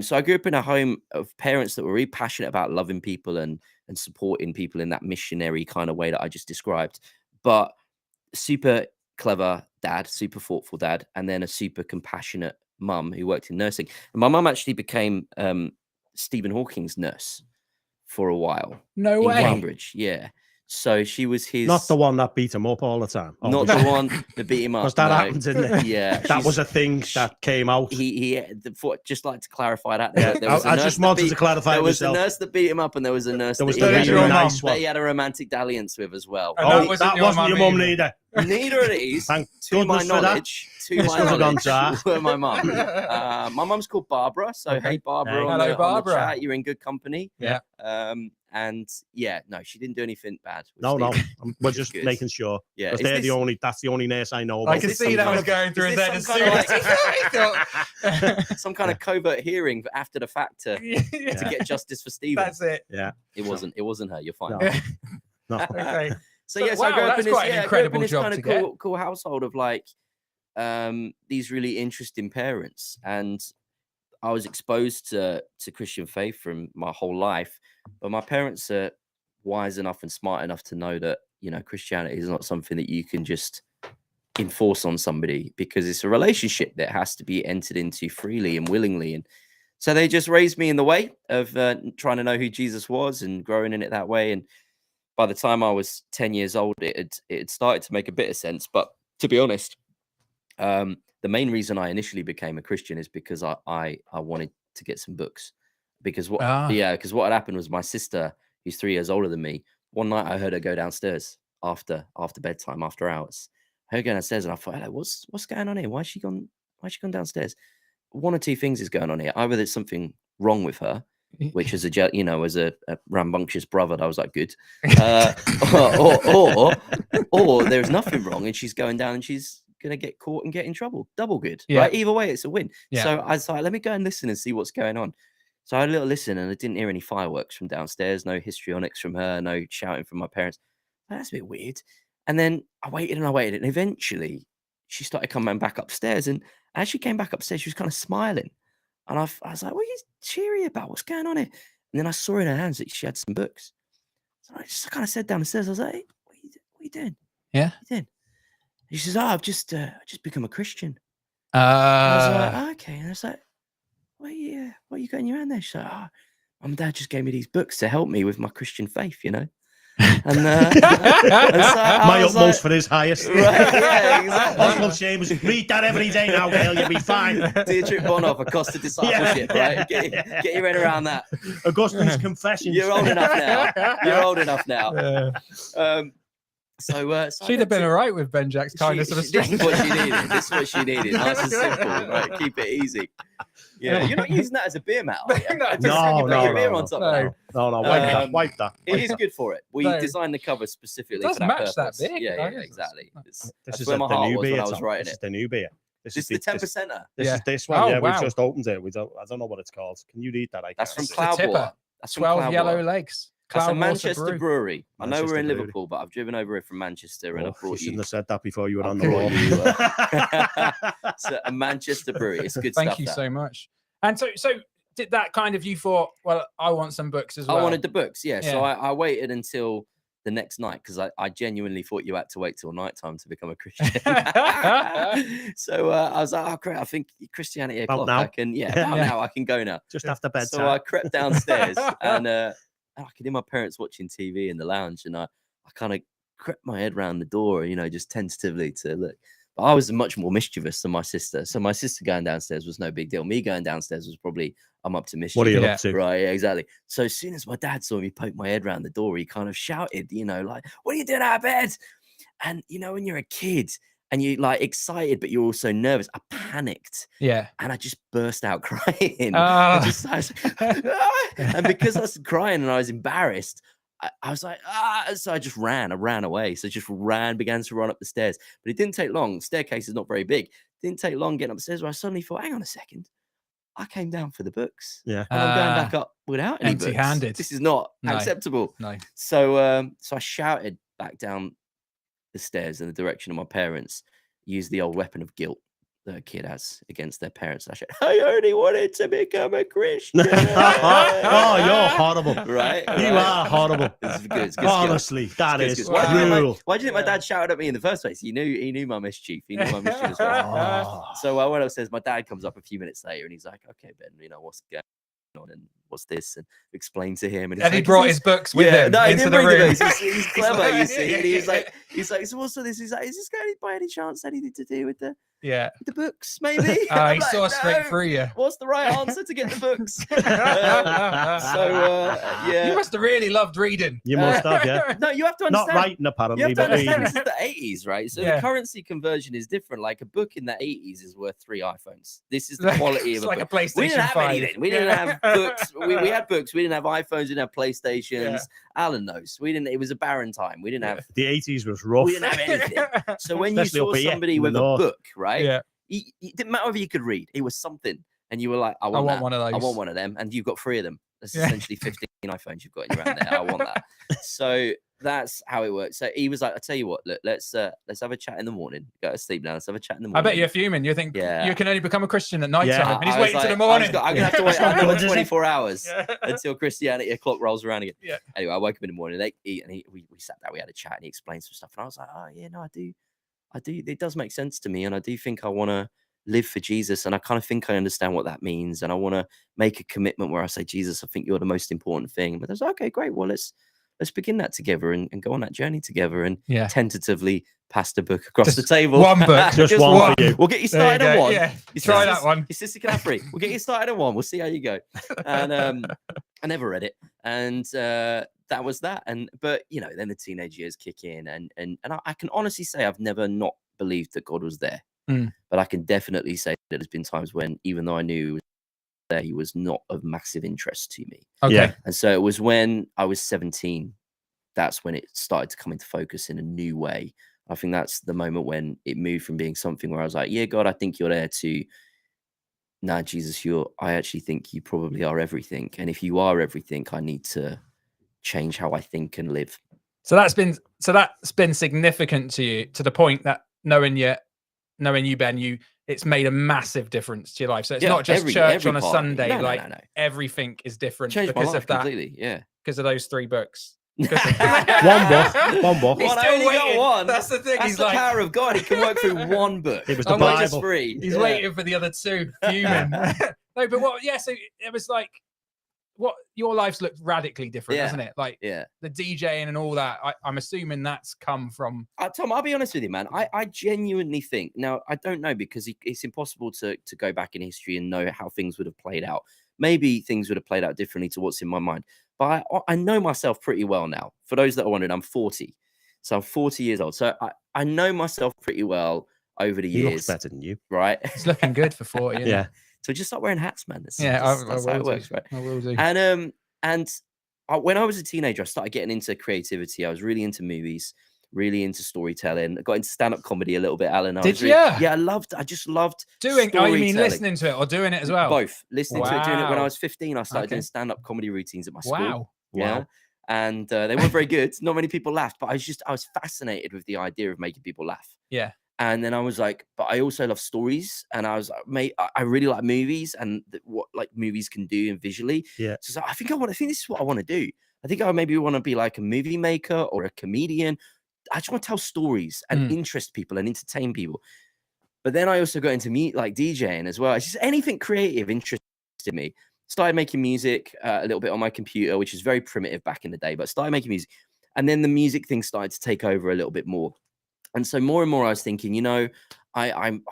So I grew up in a home of parents that were really passionate about loving people and supporting people in that missionary kind of way that I just described. But super clever dad, super thoughtful dad, and then a super compassionate mum who worked in nursing. And my mum actually became Stephen Hawking's nurse for a while No in way. Cambridge. Yeah. So she was his... Not the one that beat him up all the time. Not the one that beat him up. Because that no. happened, didn't it? Yeah. That was a thing that came out. Just like to clarify that. Yeah, There was a I nurse just that wanted beat- to clarify There it was a myself. nurse that beat him up, and there was a nurse There was that, the he had, really a nice that one. he had a romantic dalliance with as well. And Oh, that wasn't that wasn't your mum either. neither. Neither of these, Thank to my goodness for that. knowledge, This would have gone dark. were my mum. My mum's called Barbara. So Okay. hey, Barbara, Hey. on Hello, the Barbara. chat, you're in good company. Yeah. And yeah, no, she didn't do anything bad. with No, Steve. we're Which is just good. making sure. Yeah, Because is they're this- that's the only nurse I know I about. can this see some that kind was of- going through is his this head as some soon kind as he some kind of covert hearing after the fact to get justice for Stephen. That's it. Yeah. It wasn't her. You're fine. No. No. Okay. So So, yes, I wow, grew up that's in this, quite an I grew up in incredible this job kind to of get. cool household of like these really interesting parents, and I was exposed to Christian faith from my whole life. But my parents are wise enough and smart enough to know that, you know, Christianity is not something that you can just enforce on somebody, because it's a relationship that has to be entered into freely and willingly. And so they just raised me in the way of trying to know who Jesus was and growing in it that way. And by the time I was 10 years old, it had started to make a bit of sense. But to be honest, the main reason I initially became a Christian is because I wanted to get some books. Because what had happened was my sister, who's 3 years older than me, one night I heard her go downstairs after bedtime, after hours. I heard her go downstairs, and I thought, like, what's going on here? Why's she gone downstairs? One or two things is going on here. Either there's something wrong with her, which is as a rambunctious brother, I was like, good. Or there's nothing wrong, and she's going down and she's going to get caught and get in trouble. Double good, Yeah. right? Either way, it's a win. Yeah. So I was like, let me go and listen and see what's going on. So I had a little listen, and I didn't hear any fireworks from downstairs, no histrionics from her, no shouting from my parents. That's a bit weird. And then I waited, and eventually she started coming back upstairs. And as she came back upstairs, she was kind of smiling. And I was like, what are you cheery about? What's going on here? And then I saw in her hands that she had some books. So I just kind of said down the stairs, I was like, hey, what are you doing? Yeah. What are you doing? And she says, oh, I've just become a Christian. I was like, oh, okay. And I was like, what are you got in your hand there? She's like, oh, Mum and Dad just gave me these books to help me with my Christian faith, you know? And, and so my utmost for his highest. Right, yeah, exactly. Oswald Chambers, read that every day now, girl. You'll be fine. Dietrich Bonhoeffer, Cost of Discipleship, right? Get your head around that. Augustine's Confessions. You're old enough now. You're old enough now. So She'd have been all right with Ben Jack's kindness of a This stranger. is what she needed. This is what she needed. Nice and simple, right? Keep it easy. Yeah, you're not using that as a beer mat, are you? No, Just no, put your no, beer no, on top of that. No, wipe that. It is good for it. We No. designed the cover specifically It does for that match that purpose. big, Yeah, doesn't yeah, it? exactly. This That's is where my the heart new was when beer. I was Tom. writing This it. is the new beer. This is the 10%er. This Yeah. is this one. Oh, Yeah, wow. we've just opened it. I don't know what it's called. Can you read that? That's from The Cloudwater. tipper. That's from 12 Cloudwater. yellow legs. That's a Cloudwater Manchester brew. brewery. I know we're Manchester in brewery. Liverpool, but I've driven over here from Manchester and Oh, I've you brought shouldn't you. have said that before you were I on the brought road. you, So a Manchester brewery. It's good stuff. Thank you that. so much. And so did that kind of, you thought, well, I want some books as well. I wanted the books, yeah. So Yeah. I waited until the next night because I genuinely thought you had to wait till nighttime to become a Christian. So I was like, oh, great. I think Christianity About o'clock. now. I can, about Yeah. now I can go now. Just after bedtime. So I crept downstairs and I could hear my parents watching TV in the lounge, and I kind of crept my head round the door, just tentatively to look. But I was much more mischievous than my sister. So my sister going downstairs was no big deal. Me going downstairs was probably, I'm up to mischief. What are you Yeah. up to? Right, yeah, exactly. So as soon as my dad saw me poke my head round the door, he kind of shouted, like, what are you doing out of bed? And when you're a kid and you're like excited, but you're also nervous, I panicked. Yeah. And I just burst out crying. Ah. I was and because I was crying and I was embarrassed, I was like, so I just ran. I ran away. So I just began to run up the stairs. But it didn't take long. The staircase is not very big. It didn't take long getting upstairs where I suddenly thought, hang on a second. I came down for the books. Yeah. And I'm going back up without any books. Empty-handed. This is not No. acceptable. No. So I shouted back down the stairs in the direction of my parents, used the old weapon of guilt that a kid has against their parents. I said, I only wanted to become a Christian. Oh, you're horrible. Right? You are horrible. It's good. It's good skill. Honestly, that It's is good. Why do cruel. you think my dad shouted at me in the first place? He knew my mischief. He knew my mischief as well. Oh. So I went upstairs. My dad comes up a few minutes later and he's like, okay, Ben, what's going on and what's this? And explain to him. And, And he like, brought "Is his books with him no, he into didn't the bring the room. books. He's clever, you see. And he's Yeah. like, so what's all this? He's like, is this going by any chance anything to do with the Yeah. books, maybe? Oh, I'm he like, saw straight "No. through you. What's the right answer to get the books? Yeah. You must have really loved reading. You must have, yeah. No, you have to Not understand. writing, You apparently, have to but understand reading. this is the 80s, right? So Yeah. the currency conversion is different. Like a book in the 80s is worth 3 iPhones. This is the quality It's of a like a book. PlayStation We didn't have 5. anything. We didn't have books. We had books. We didn't have iPhones. We didn't have PlayStations. Yeah. Alan knows. We didn't. It was a barren time. We didn't have. The 80s was rough. We didn't have anything. So when you Especially saw up here somebody in the with a north. book, right? Yeah. It didn't matter if you could read. It was something, and you were like, "I want, that. one of those. I want one of them." And you've got 3 of them. That's Yeah. essentially 15 iPhones you've got in your hand there. I want that. So that's how it works. So he was like, "I tell you what, look, let's have a chat in the morning. Go to sleep now. Let's have a chat in the I morning." bet you're fuming. You think Yeah. you can only become a Christian at night Yeah. time. And he's I was waiting till the like- I was morning. go- I'm gonna have to wait not good, another is it? 24 hours Yeah. until Christianity o'clock rolls around again. Yeah. Anyway, I woke up in the morning. We sat down. We had a chat, and he explained some stuff. And I was like, "Oh yeah, no, I do. It does make sense to me, and I do think I want to live for Jesus, and I kind of think I understand what that means, and I want to make a commitment where I say, Jesus, I think you're the most important thing." But I was like, okay, great. Well, let's begin that together and go on that journey together, and Yeah. tentatively pass the book across Just the table. one book. Just one for you. We'll get you There you started on go. one. Yeah. Your Try sister's- that one. Your sister can have 3. We'll get you started on one. We'll see how you go. And I never read it, and that was that. But then the teenage years kick in, and I can honestly say I've never not believed that God was there. Mm. But I can definitely say that there's been times when, even though I knew he was there, he was not of massive interest to me. Okay. Yeah. And so it was when I was 17, that's when it started to come into focus in a new way. I think that's the moment when it moved from being something where I was like, yeah, God, I think you're there, to, nah, Jesus, I actually think you probably are everything. And if you are everything, I need to change how I think and live. So that's been significant to you, to the point that knowing you, Ben, it's made a massive difference to your life. So it's not just church on a Sunday. No. Everything is different Changed my because life of that. completely. Yeah. Because of those 3 books. One book. He's Well, I still only got waiting. one. That's the thing. That's He's the like, power of God. He can work through one book. It was the I'm Bible. Just free. he's Yeah. waiting for the other 2, fuming. No, but what? Yeah. So it was like, what your life's looked radically different, Yeah. hasn't it? Like Yeah. the DJing and all that. I'm assuming that's come from. Tom, I'll be honest with you, man. I genuinely think, now I don't know, because it's impossible to go back in history and know how things would have played out. Maybe things would have played out differently to what's in my mind. But I know myself pretty well now. For those that are wondering, I'm 40. So I'm 40 years old. So I know myself pretty well over the He years. looks better than you. Right? It's looking good for 40. Yeah. So just start wearing hats, man. That's I how it will works, do. right? I will do. And when I was a teenager, I started getting into creativity. I was really into movies, really into storytelling. I got into stand-up comedy a little bit, Alan. Did you? Yeah, I just loved Doing? Oh, you mean storytelling. listening to it or doing it as well? Both. Listening to it, doing it. When I Wow. was 15, I started Okay. doing stand-up comedy routines at my school. Wow. Yeah. Wow. And they weren't very good. Not many people laughed, but I was fascinated with the idea of making people laugh. Yeah. And then I was like, but I also love stories. And I was like, mate, I really like movies and what like movies can do and visually. Yeah. So I think this is what I want to do. I think I maybe want to be like a movie maker or a comedian. I just want to tell stories and interest people and entertain people. But then I also got into like DJing as well. It's just anything creative interested me. Started making music a little bit on my computer, which is very primitive back in the day, but started making music. And then the music thing started to take over a little bit more. And so more and more I was thinking, I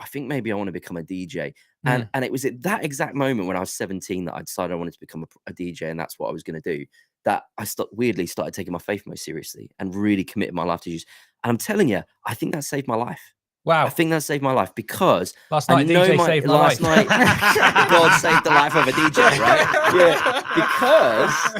think maybe I want to become a DJ. And it was at that exact moment when I was 17 that I decided I wanted to become a DJ, and that's what I was going to do, that I weirdly started taking my faith most seriously and really committed my life to Jesus. And I'm telling you, I think that saved my life. Wow. I think that saved my life because Last night, DJ saved my last life. night God saved the life of a DJ, right? Yeah, because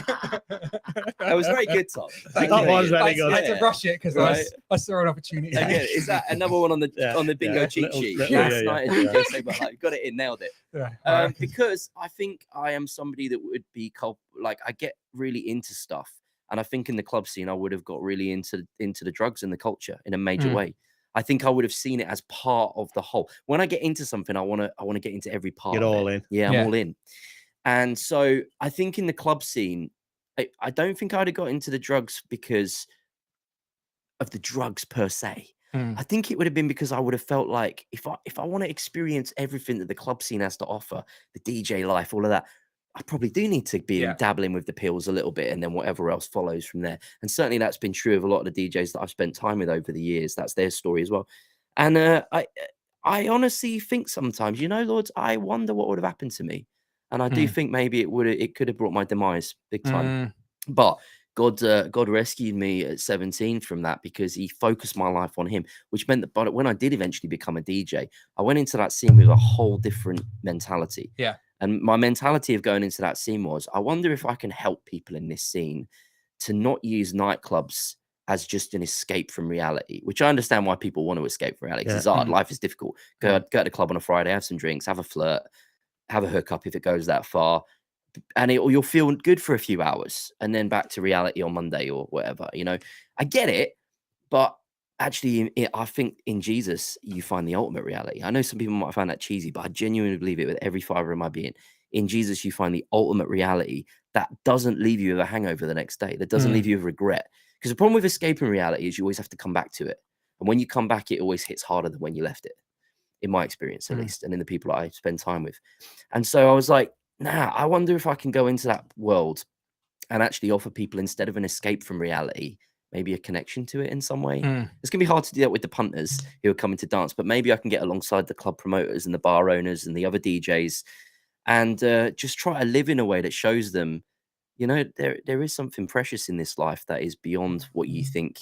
that was very good, Tom. Thank That you, was mate. very good. I had to rush it because Right. I saw an opportunity. Again, is that another one on the bingo cheat Little- sheet? little- Last yeah, night, yeah. DJ saved my life. Got it in, nailed it. Yeah. Because I think I am somebody that would be like I get really into stuff, and I think in the club scene I would have got really into the drugs and the culture in a major way. I think I would have seen it as part of the whole. When I get into something, I want to get into every part. Get of all it. in. Yeah, I'm all in. And so I think in the club scene, I don't think I'd have got into the drugs because of the drugs per se. I think it would have been because I would have felt like if I want to experience everything that the club scene has to offer, the DJ life, all of that, I probably do need to be dabbling with the pills a little bit, and then whatever else follows from there. And certainly that's been true of a lot of the DJs that I've spent time with over the years. That's their story as well. And I honestly think sometimes, Lord, I wonder what would have happened to me. And I do think maybe it could have brought my demise big time. But God rescued me at 17 from that because he focused my life on him, which meant that but when I did eventually become a DJ, I went into that scene with a whole different mentality. Yeah. And my mentality of going into that scene was, I wonder if I can help people in this scene to not use nightclubs as just an escape from reality, which I understand why people want to escape from reality because it's hard. Life is difficult. Go to the club on a Friday, have some drinks, have a flirt, have a hookup if it goes that far. And you'll feel good for a few hours and then back to reality on Monday or whatever. I get it, but actually, I think in Jesus, you find the ultimate reality. I know some people might find that cheesy, but I genuinely believe it with every fiber of my being. In Jesus, you find the ultimate reality that doesn't leave you with a hangover the next day, that doesn't leave you with regret. Because the problem with escaping reality is you always have to come back to it. And when you come back, it always hits harder than when you left it, in my experience, at least, and in the people I spend time with. And so I was like, I wonder if I can go into that world and actually offer people, instead of an escape from reality, maybe a connection to it in some way. It's going to be hard to do that with the punters who are coming to dance, but maybe I can get alongside the club promoters and the bar owners and the other DJs and just try to live in a way that shows them, there is something precious in this life that is beyond what you think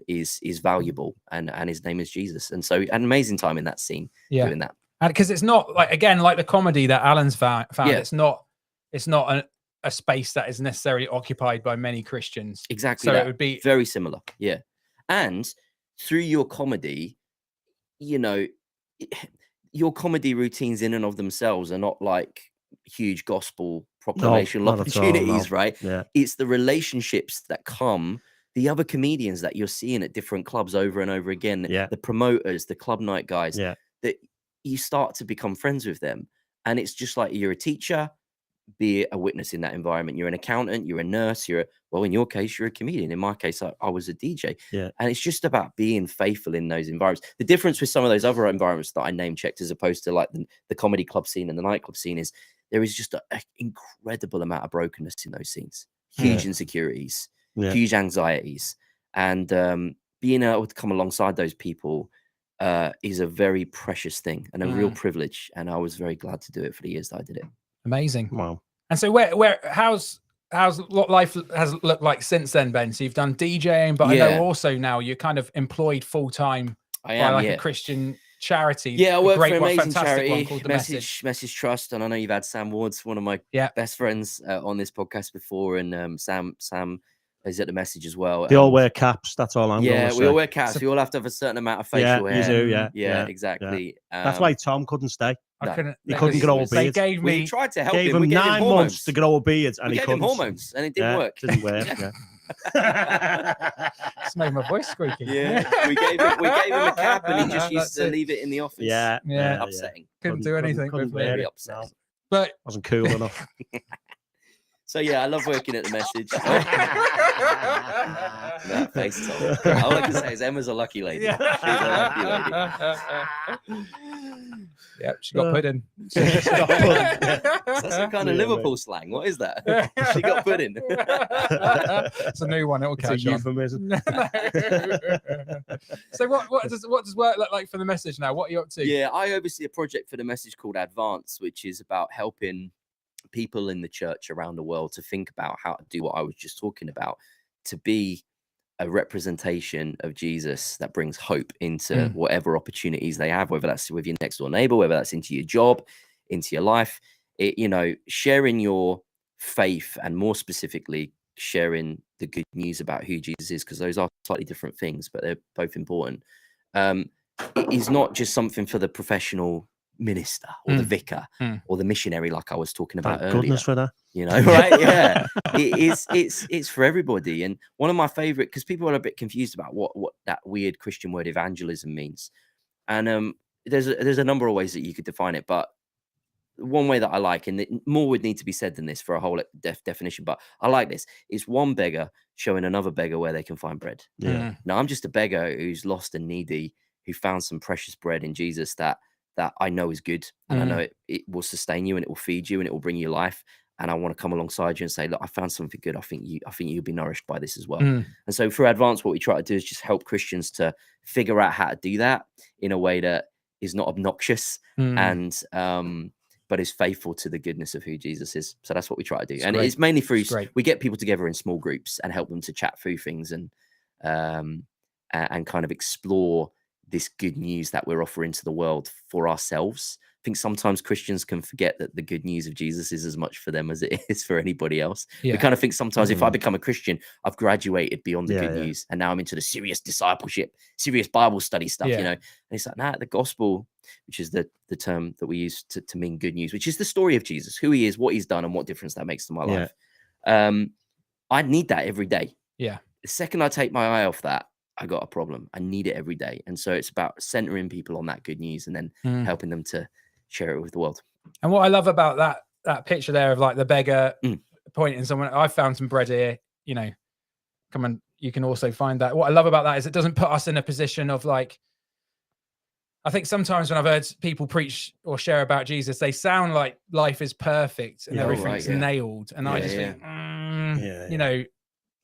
is valuable, and his name is Jesus. And so an amazing time in that scene doing that. And because it's not like the comedy that Alan's found, it's not a space that is necessarily occupied by many Christians. Exactly. So that. it would be very similar. Yeah. And through your comedy, you know, your comedy routines in and of themselves are not like huge gospel proclamational not at all, opportunities, no. right? Yeah. It's the relationships that come, the other comedians that you're seeing at different clubs over and over again, Yeah. the promoters, the club night guys, Yeah. that you start to become friends with them. And it's just like you're a teacher, be a witness in that environment. You're an accountant, you're a nurse, well, in your case, you're a comedian. In my case, I was a DJ. Yeah. And it's just about being faithful in those environments. The difference with some of those other environments that I name checked, as opposed to like the comedy club scene and the nightclub scene, is there is just an incredible amount of brokenness in those scenes, huge insecurities, huge anxieties. And being able to come alongside those people is a very precious thing and a real privilege. And I was very glad to do it for the years that I did it. Amazing. Wow. And so how's what life has looked like since then, Ben? So you've done DJing, but I know also now you're kind of employed full time by a Christian charity. Yeah, I work for an amazing fantastic one charity, called the Message Trust, and I know you've had Sam Ward's one of my best friends on this podcast before, and Sam is at the Message as well. They all wear caps. That's all I'm going to say. We all wear caps. We all have to have a certain amount of facial hair. You do, yeah, exactly. Yeah. That's why Tom couldn't stay. He couldn't grow a beard. We tried to help him. Gave him 9 months to grow a beard, and we he gave couldn't. him hormones, and it didn't work. Didn't work. It's made my voice squeaky. Yeah, we gave him a cap, and he just used to leave it in the office. Yeah. Upsetting. Couldn't do anything. Very upsetting. But wasn't cool enough. So yeah, I love working at the Message. That face. All I can say is Emma's a lucky lady. She's a lucky lady. Yep, she got put in. That's some kind of Liverpool slang. What is that? She got put in. It's a new one. It'll catch on. Euphemism. So what does work look like for the Message now? What are you up to? Yeah, I oversee a project for the Message called Advance, which is about helping people in the church around the world to think about how to do what I was just talking about, to be a representation of Jesus that brings hope into whatever opportunities they have, whether that's with your next door neighbor, whether that's into your job, into your life, sharing your faith, and more specifically sharing the good news about who Jesus is, because those are slightly different things, but they're both important. It is not just something for the professional minister or the vicar or the missionary, like I was talking about earlier. Goodness for that. Right? Yeah. It's for everybody. And one of my favorite, because people are a bit confused about what that weird Christian word evangelism means. And there's a number of ways that you could define it, but one way that I like, and more would need to be said than this for a whole definition, but I like this, is one beggar showing another beggar where they can find bread. Yeah. Now, I'm just a beggar who's lost and needy, who found some precious bread in Jesus that I know is good, and I know it will sustain you, and it will feed you, and it will bring you life. And I want to come alongside you and say, look, I found something good. I think you'll be nourished by this as well. And so for Advance, what we try to do is just help Christians to figure out how to do that in a way that is not obnoxious and but is faithful to the goodness of who Jesus is. So that's what we try to do. It's mainly through, we get people together in small groups and help them to chat through things and kind of explore this good news that we're offering to the world for ourselves. I think sometimes Christians can forget that the good news of Jesus is as much for them as it is for anybody else. We kind of think sometimes if I become a Christian, I've graduated beyond the good news, and now I'm into the serious discipleship, serious Bible study stuff, And it's like, nah, the gospel, which is the term that we use to mean good news, which is the story of Jesus, who he is, what he's done, and what difference that makes to my life. I need that every day. Yeah. The second I take my eye off that, I got a problem. I need it every day. And so it's about centering people on that good news and then helping them to share it with the world. And what I love about that picture there of like the beggar pointing someone, I found some bread here, come on, you can also find that. What I love about that is it doesn't put us in a position of like, I think sometimes when I've heard people preach or share about Jesus, they sound like life is perfect and everything's nailed. And I just think,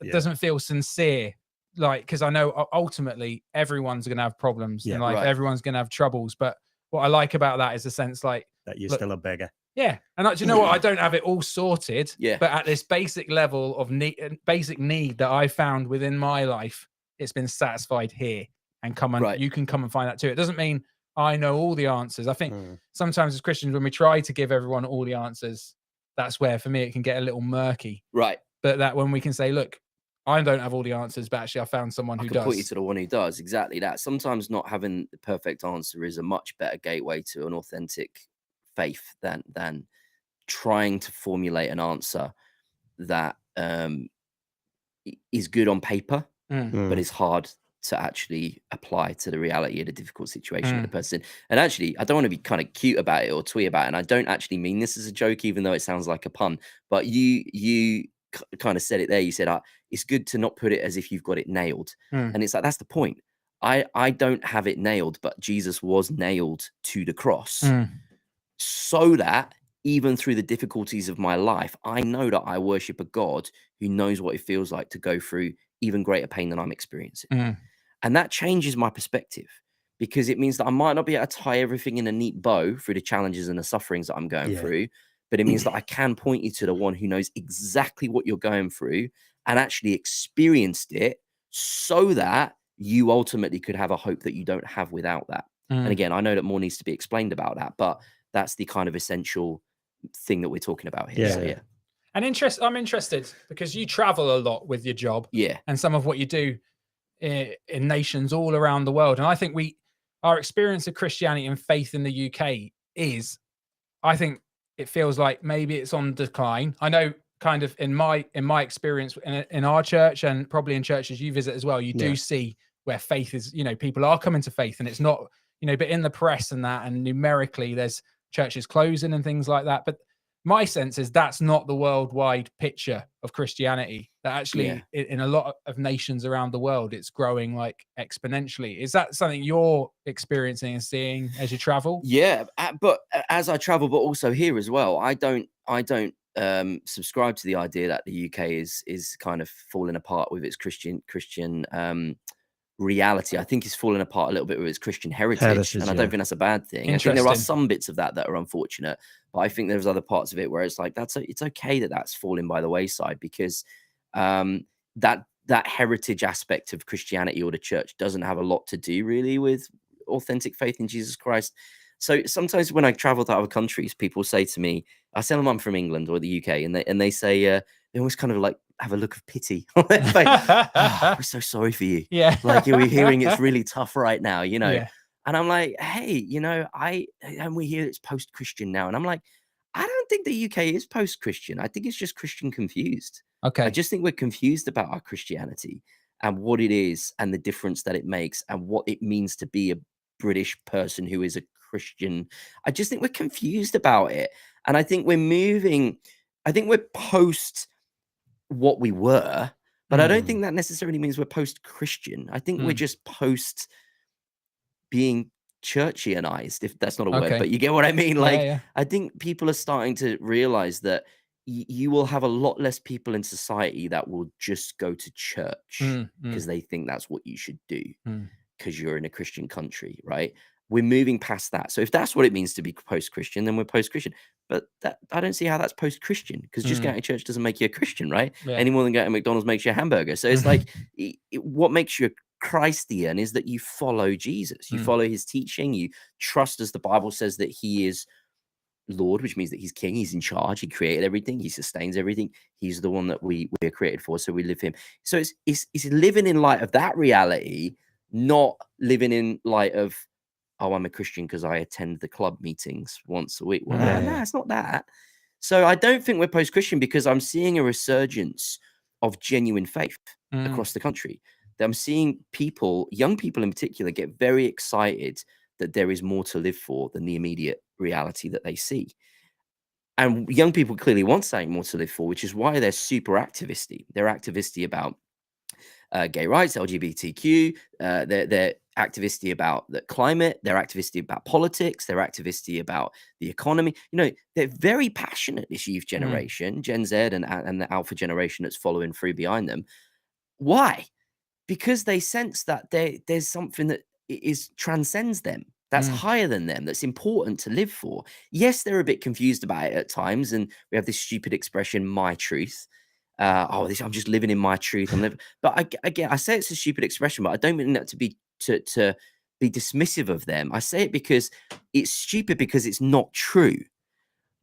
it doesn't feel sincere. Like, because I know ultimately everyone's going to have problems and everyone's going to have troubles. But what I like about that is the sense like that you're still a beggar. Yeah. And do you know what? I don't have it all sorted. Yeah. But at this basic level of basic need that I found within my life, it's been satisfied here. And you can come and find that too. It doesn't mean I know all the answers. I think sometimes as Christians, when we try to give everyone all the answers, that's where for me it can get a little murky. Right. But that when we can say, look, I don't have all the answers, but actually I found someone I who can point you does. to the one who does exactly that. Sometimes not having the perfect answer is a much better gateway to an authentic faith than trying to formulate an answer that is good on paper, but is hard to actually apply to the reality of the difficult situation that the person. And actually, I don't want to be kind of cute about it or twee about it, and I don't actually mean this as a joke, even though it sounds like a pun. But you kind of said it there. You said it's good to not put it as if you've got it nailed, and it's like that's the point. I don't have it nailed, but Jesus was nailed to the cross, so that even through the difficulties of my life, I know that I worship a God who knows what it feels like to go through even greater pain than I'm experiencing. And that changes my perspective, because it means that I might not be able to tie everything in a neat bow through the challenges and the sufferings that I'm going through, but it means that I can point you to the one who knows exactly what you're going through and actually experienced it, so that you ultimately could have a hope that you don't have without that. And again, I know that more needs to be explained about that, but that's the kind of essential thing that we're talking about here. So, yeah. And I'm interested because you travel a lot with your job, and some of what you do in nations all around the world. And I think our experience of Christianity and faith in the UK is, I think it feels like maybe it's on decline. I know kind of in my experience in our church, and probably in churches you visit as well, you do see where faith is, people are coming to faith, and it's not, but in the press and that, and numerically there's churches closing and things like that. But my sense is that's not the worldwide picture of Christianity. That actually in a lot of nations around the world, it's growing like exponentially. Is that something you're experiencing and seeing as you travel? Yeah, but as I travel, but also here as well, I don't subscribe to the idea that the UK is kind of falling apart with its Christian reality. I think it's falling apart a little bit with its Christian heritage, and I don't think that's a bad thing. I think there are some bits of that are unfortunate, but I think there's other parts of it where it's like it's okay that that's falling by the wayside, because that heritage aspect of Christianity or the church doesn't have a lot to do really with authentic faith in Jesus Christ. So sometimes when I travel to other countries, people say to me, I tell them I'm from England or the UK, and they say they always kind of like have a look of pity on their face. Oh, we're so sorry for you. Like we're hearing it's really tough right now, And I'm like, hey, and we hear it's post-Christian now. And I'm like, I don't think the UK is post-Christian. I think it's just Christian confused. Okay. I just think we're confused about our Christianity and what it is and the difference that it makes and what it means to be a British person who is a Christian. I just think we're confused about it. And I think we're post what we were, but I don't think that necessarily means we're post-Christian. I think we're just post being churchianized, if that's not a word, but you get what I mean? Like, I think people are starting to realize that you will have a lot less people in society that will just go to church because they think that's what you should do because you're in a Christian country, right? We're moving past that. So if that's what it means to be post-Christian, then we're post-Christian. But I don't see how that's post-Christian, because just going to church doesn't make you a Christian, right? Any more than going to McDonald's makes you a hamburger. So it's like what makes you a Christian is that you follow Jesus. You follow his teaching. You trust, as the Bible says, that he is Lord, which means that he's king. He's in charge. He created everything. He sustains everything. He's the one that we're created for. So we live him. So it's living in light of that reality, not living in light of, oh, I'm a Christian because I attend the club meetings once a week. Well, no, it's not that. So I don't think we're post-Christian, because I'm seeing a resurgence of genuine faith across the country. That I'm seeing people, young people in particular, get very excited that there is more to live for than the immediate reality that they see. And young people clearly want something more to live for, which is why they're super activisty. They're activisty about gay rights, LGBTQ. They're activisty about the climate. They're activisty about politics. They're activisty about the economy. They're very passionate, this youth generation, Gen Z and the alpha generation that's following through behind them. Why? Because they sense that there's something that transcends them, that's higher than them, that's important to live for. Yes, they're a bit confused about it at times, and we have this stupid expression, my truth. I'm just living in my truth. But I say it's a stupid expression, but I don't mean that to be dismissive of them. I say it because it's stupid, because it's not true,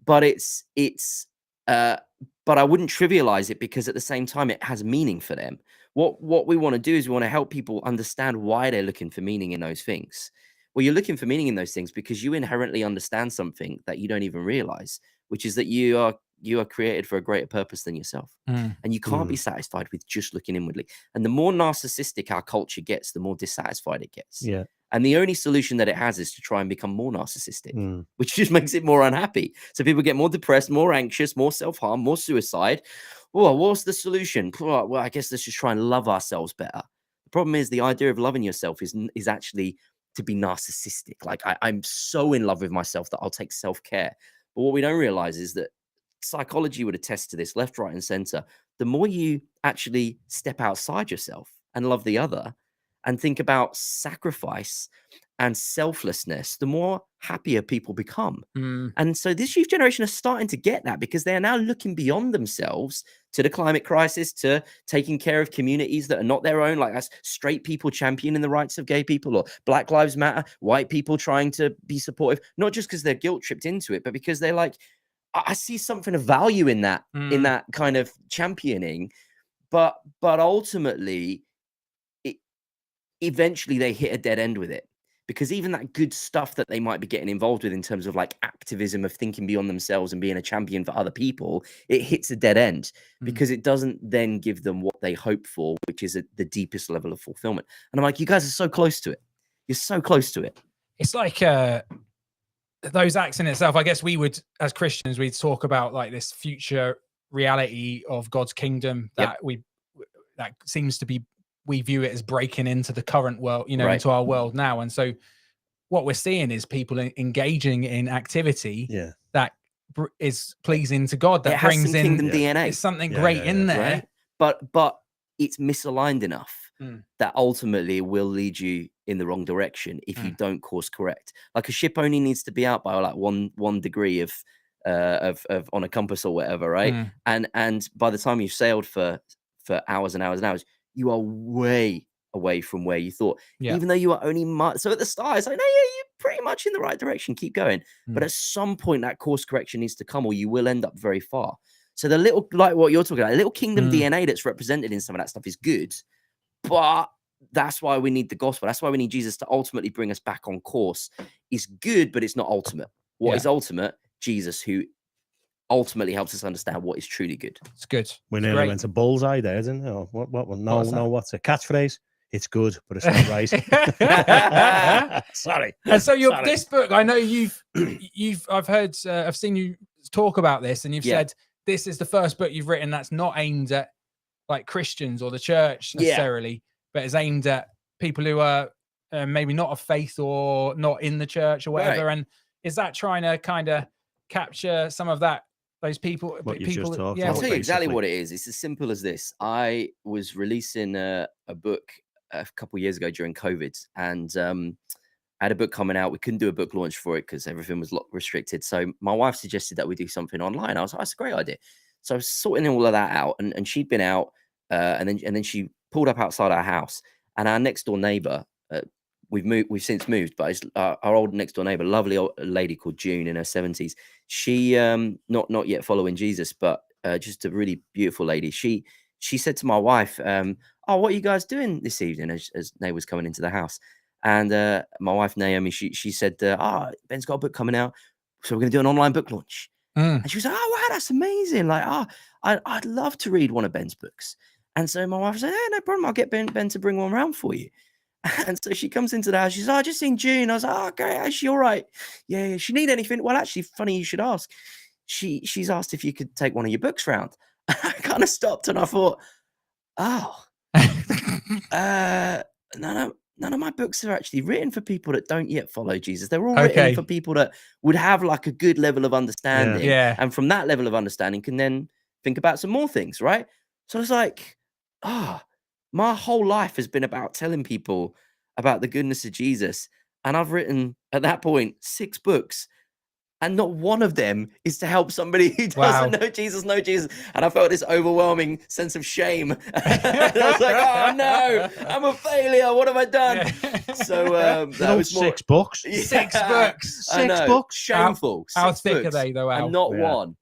but it's But I wouldn't trivialize it because at the same time, it has meaning for them. What we want to do is we want to help people understand why they're looking for meaning in those things. Well, you're looking for meaning in those things because you inherently understand something that you don't even realize, which is that you are created for a greater purpose than yourself. And you can't be satisfied with just looking inwardly. And the more narcissistic our culture gets, the more dissatisfied it gets. Yeah. And the only solution that it has is to try and become more narcissistic, which just makes it more unhappy. So people get more depressed, more anxious, more self-harm, more suicide. Well, what's the solution? Well, I guess let's just try and love ourselves better. The problem is the idea of loving yourself is actually to be narcissistic. Like I'm so in love with myself that I'll take self-care. But what we don't realize is that psychology would attest to this, left, right, and center. The more you actually step outside yourself and love the other and think about sacrifice and selflessness, the more happier people become. And so this youth generation is starting to get that because they are now looking beyond themselves to the climate crisis, to taking care of communities that are not their own, like us straight people championing the rights of gay people, or Black Lives Matter, white people trying to be supportive, not just because they're guilt tripped into it, but because they're like, I see something of value in that kind of championing. But ultimately, eventually they hit a dead end with it, because even that good stuff that they might be getting involved with in terms of like activism of thinking beyond themselves and being a champion for other people, it hits a dead end because it doesn't then give them what they hope for, which is the deepest level of fulfillment. And I'm like, you guys are so close to it. You're so close to it. It's like those acts in itself. I guess we would, as Christians, we'd talk about like this future reality of God's kingdom that that seems to be, we view it as breaking into the current world, you know, into our world now. And so what we're seeing is people engaging in activity that is pleasing to God, that brings in kingdom DNA. It's something great in there. Right? But it's misaligned enough that ultimately will lead you in the wrong direction if you don't course correct. Like a ship only needs to be out by like one degree of on a compass or whatever, right? And by the time you've sailed for hours and hours and hours, you are way away from where you thought, even though you are only so at the start, it's like, no, you're pretty much in the right direction. Keep going. But at some point, that course correction needs to come, or you will end up very far. So the little, like what you're talking about, a little kingdom DNA that's represented in some of that stuff is good. But that's why we need the gospel. That's why we need Jesus to ultimately bring us back on course. It's good, but it's not ultimate. What is ultimate? Jesus, who ultimately helps us understand what is truly good. It's good. We nearly went to bullseye there, didn't we? Oh, what's a catchphrase? It's good, but it's not right. Sorry. And so this book, I know I've seen you talk about this, and you've said this is the first book you've written that's not aimed at like Christians or the church necessarily, but is aimed at people who are maybe not of faith or not in the church or whatever. Right. And is that trying to kind of capture some of that? Those people, What you've just talked I'll about, tell you exactly basically. what it is. It's as simple as this. I was releasing a book a couple of years ago during COVID, and I had a book coming out. We couldn't do a book launch for it because everything was restricted. So my wife suggested that we do something online. I was like, that's a great idea. So I was sorting all of that out, and she'd been out, and then she pulled up outside our house, and our next door neighbor, we've since moved, but it's our old next door neighbor, lovely old lady called June in her 70s. She not yet following Jesus, but just a really beautiful lady. She said to my wife, oh, what are you guys doing this evening, as neighbors coming into the house? And my wife Naomi, she said, Ben's got a book coming out, so we're gonna do an online book launch. And she was like, oh wow, that's amazing. Like, I'd love to read one of Ben's books. And so my wife said, hey, no problem, I'll get Ben to bring one around for you. And so she comes into the house. She's, I just seen June. I was like, oh, okay, is she all right? Yeah, she need anything? Well, actually, funny you should ask. She's asked if you could take one of your books round. I kind of stopped and I thought, oh, none of my books are actually written for people that don't yet follow Jesus. They're all written for people that would have like a good level of understanding. Yeah. And from that level of understanding can then think about some more things, right? So I was like, my whole life has been about telling people about the goodness of Jesus. And I've written, at that point, 6 books. And not one of them is to help somebody who doesn't know Jesus. And I felt this overwhelming sense of shame. I was like, oh no, I'm a failure. What have I done? So that was 6 books. 6 books. 6 books. Shameful. How 6 thick books. are they though, Al? And not one.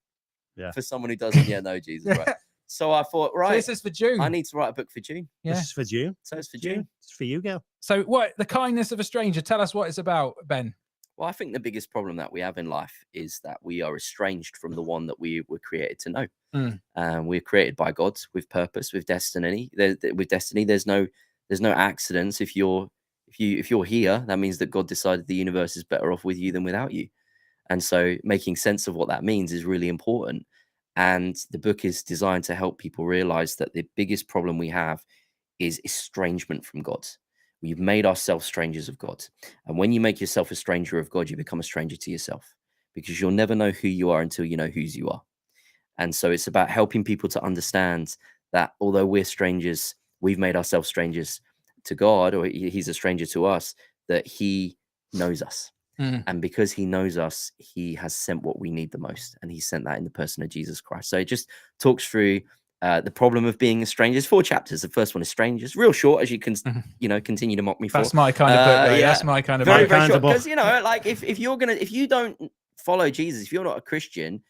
Yeah. for someone who doesn't yet know Jesus, right? So I thought, So right, this is for June. I need to write a book for June. Yeah. This is for June. So it's for June. It's for you, girl. So what? The kindness of a stranger. Tell us what it's about, Ben. Well, I think the biggest problem that we have in life is that we are estranged from the one that we were created to know. We're created by God with purpose, with destiny. There's no accidents. If you're here, that means that God decided the universe is better off with you than without you. And so making sense of what that means is really important. And the book is designed to help people realize that the biggest problem we have is estrangement from God. We've made ourselves strangers of God. And when you make yourself a stranger of God, you become a stranger to yourself, because you'll never know who you are until you know whose you are. And so it's about helping people to understand that although we're strangers, we've made ourselves strangers to God, or he's a stranger to us, that he knows us. And because he knows us, he has sent what we need the most. And he sent that in the person of Jesus Christ. So it just talks through the problem of being a stranger. There's 4 chapters. The first one is strangers, real short, as you can, continue to mock me for. That's my kind of book. Yeah. That's my kind of very, book. very short. Because, like if you don't follow Jesus, if you're not a Christian,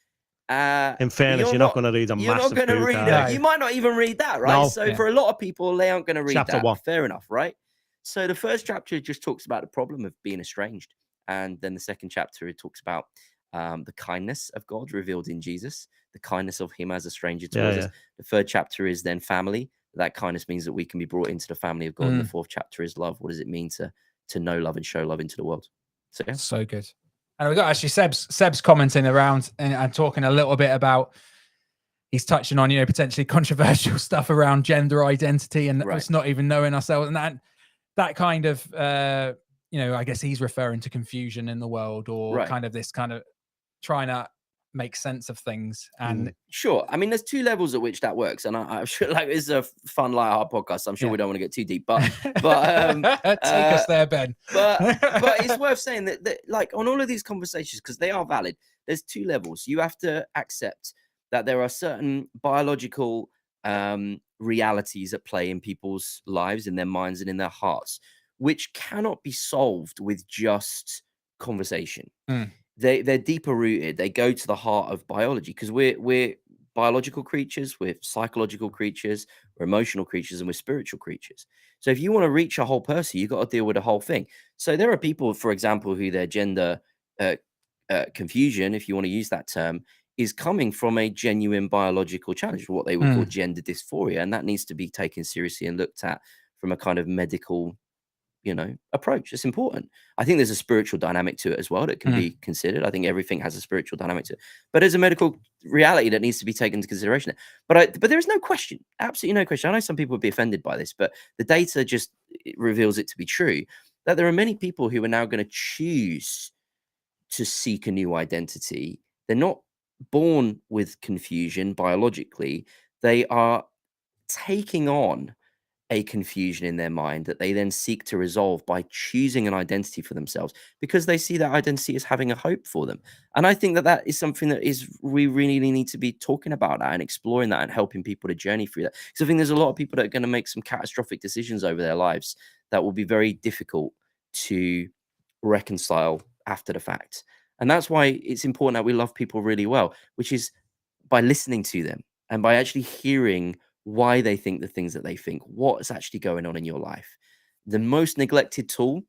in fairness, you're not going to read a you're massive not going to read book, it. You might not even read that, right? No. So for a lot of people, they aren't going to read Chapter that. 1. Fair enough, right? So the first chapter just talks about the problem of being estranged. And then the second chapter, it talks about the kindness of God revealed in Jesus, the kindness of him as a stranger towards us. The third chapter is then family. That kindness means that we can be brought into the family of God. And the fourth chapter is love. What does it mean to know love and show love into the world? So, yeah. So good. And we got actually Seb's commenting around and talking a little bit about, he's touching on, potentially controversial stuff around gender identity and us not even knowing ourselves. And that kind of, I guess he's referring to confusion in the world, or kind of this kind of trying to make sense of things. And sure, I mean, there's 2 levels at which that works, and I'm sure, like, this is a fun, light-hearted podcast. So I'm sure we don't want to get too deep, but take us there, Ben. but it's worth saying that like on all of these conversations, because they are valid, there's 2 levels. You have to accept that there are certain biological realities at play in people's lives, in their minds, and in their hearts, which cannot be solved with just conversation. They're deeper rooted. They go to the heart of biology, because we're biological creatures, we're psychological creatures, we're emotional creatures, and we're spiritual creatures. So if you want to reach a whole person, you've got to deal with the whole thing. So there are people, for example, who their gender confusion, if you want to use that term, is coming from a genuine biological challenge, what they would call gender dysphoria, and that needs to be taken seriously and looked at from a kind of medical approach. It's important. I think there's a spiritual dynamic to it as well that can be considered. I think everything has a spiritual dynamic to it, but there's a medical reality that needs to be taken into consideration. But there is no question, absolutely no question. I know some people would be offended by this, but the data just reveals it to be true, that there are many people who are now going to choose to seek a new identity. They're not born with confusion biologically. They are taking on a confusion in their mind that they then seek to resolve by choosing an identity for themselves, because they see that identity as having a hope for them. And I think that is something that we really need to be talking about that and exploring that and helping people to journey through that. Because I think there's a lot of people that are going to make some catastrophic decisions over their lives that will be very difficult to reconcile after the fact. And that's why it's important that we love people really well, which is by listening to them and by actually hearing why they think the things that they think, what's actually going on in your life. The most neglected tool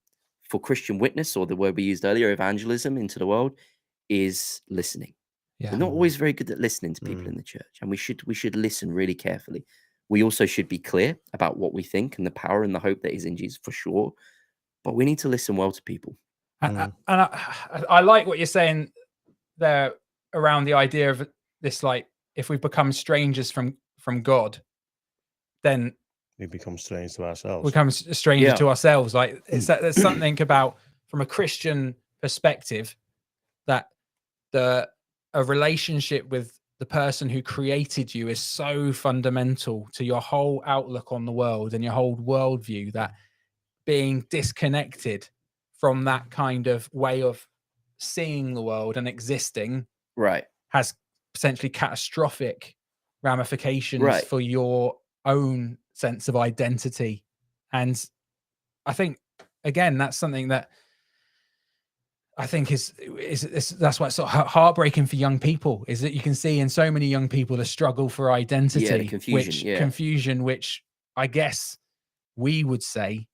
for Christian witness, or the word we used earlier, evangelism into the world, is listening. We're not always very good at listening to people in the church, and we should listen really carefully. We also should be clear about what we think and the power and the hope that is in Jesus, for sure. But we need to listen well to people. And I like what you're saying there around the idea of this, like, if we become strangers from God, then we become strange to ourselves. We become strangers to ourselves. Like, there's something about, from a Christian perspective, that a relationship with the person who created you is so fundamental to your whole outlook on the world and your whole worldview, that being disconnected from that kind of way of seeing the world and existing has potentially catastrophic ramifications for your own sense of identity. And I think, again, that's something that I think is that's why it's sort of heartbreaking for young people, is that you can see in so many young people a struggle for identity, the confusion, which I guess we would say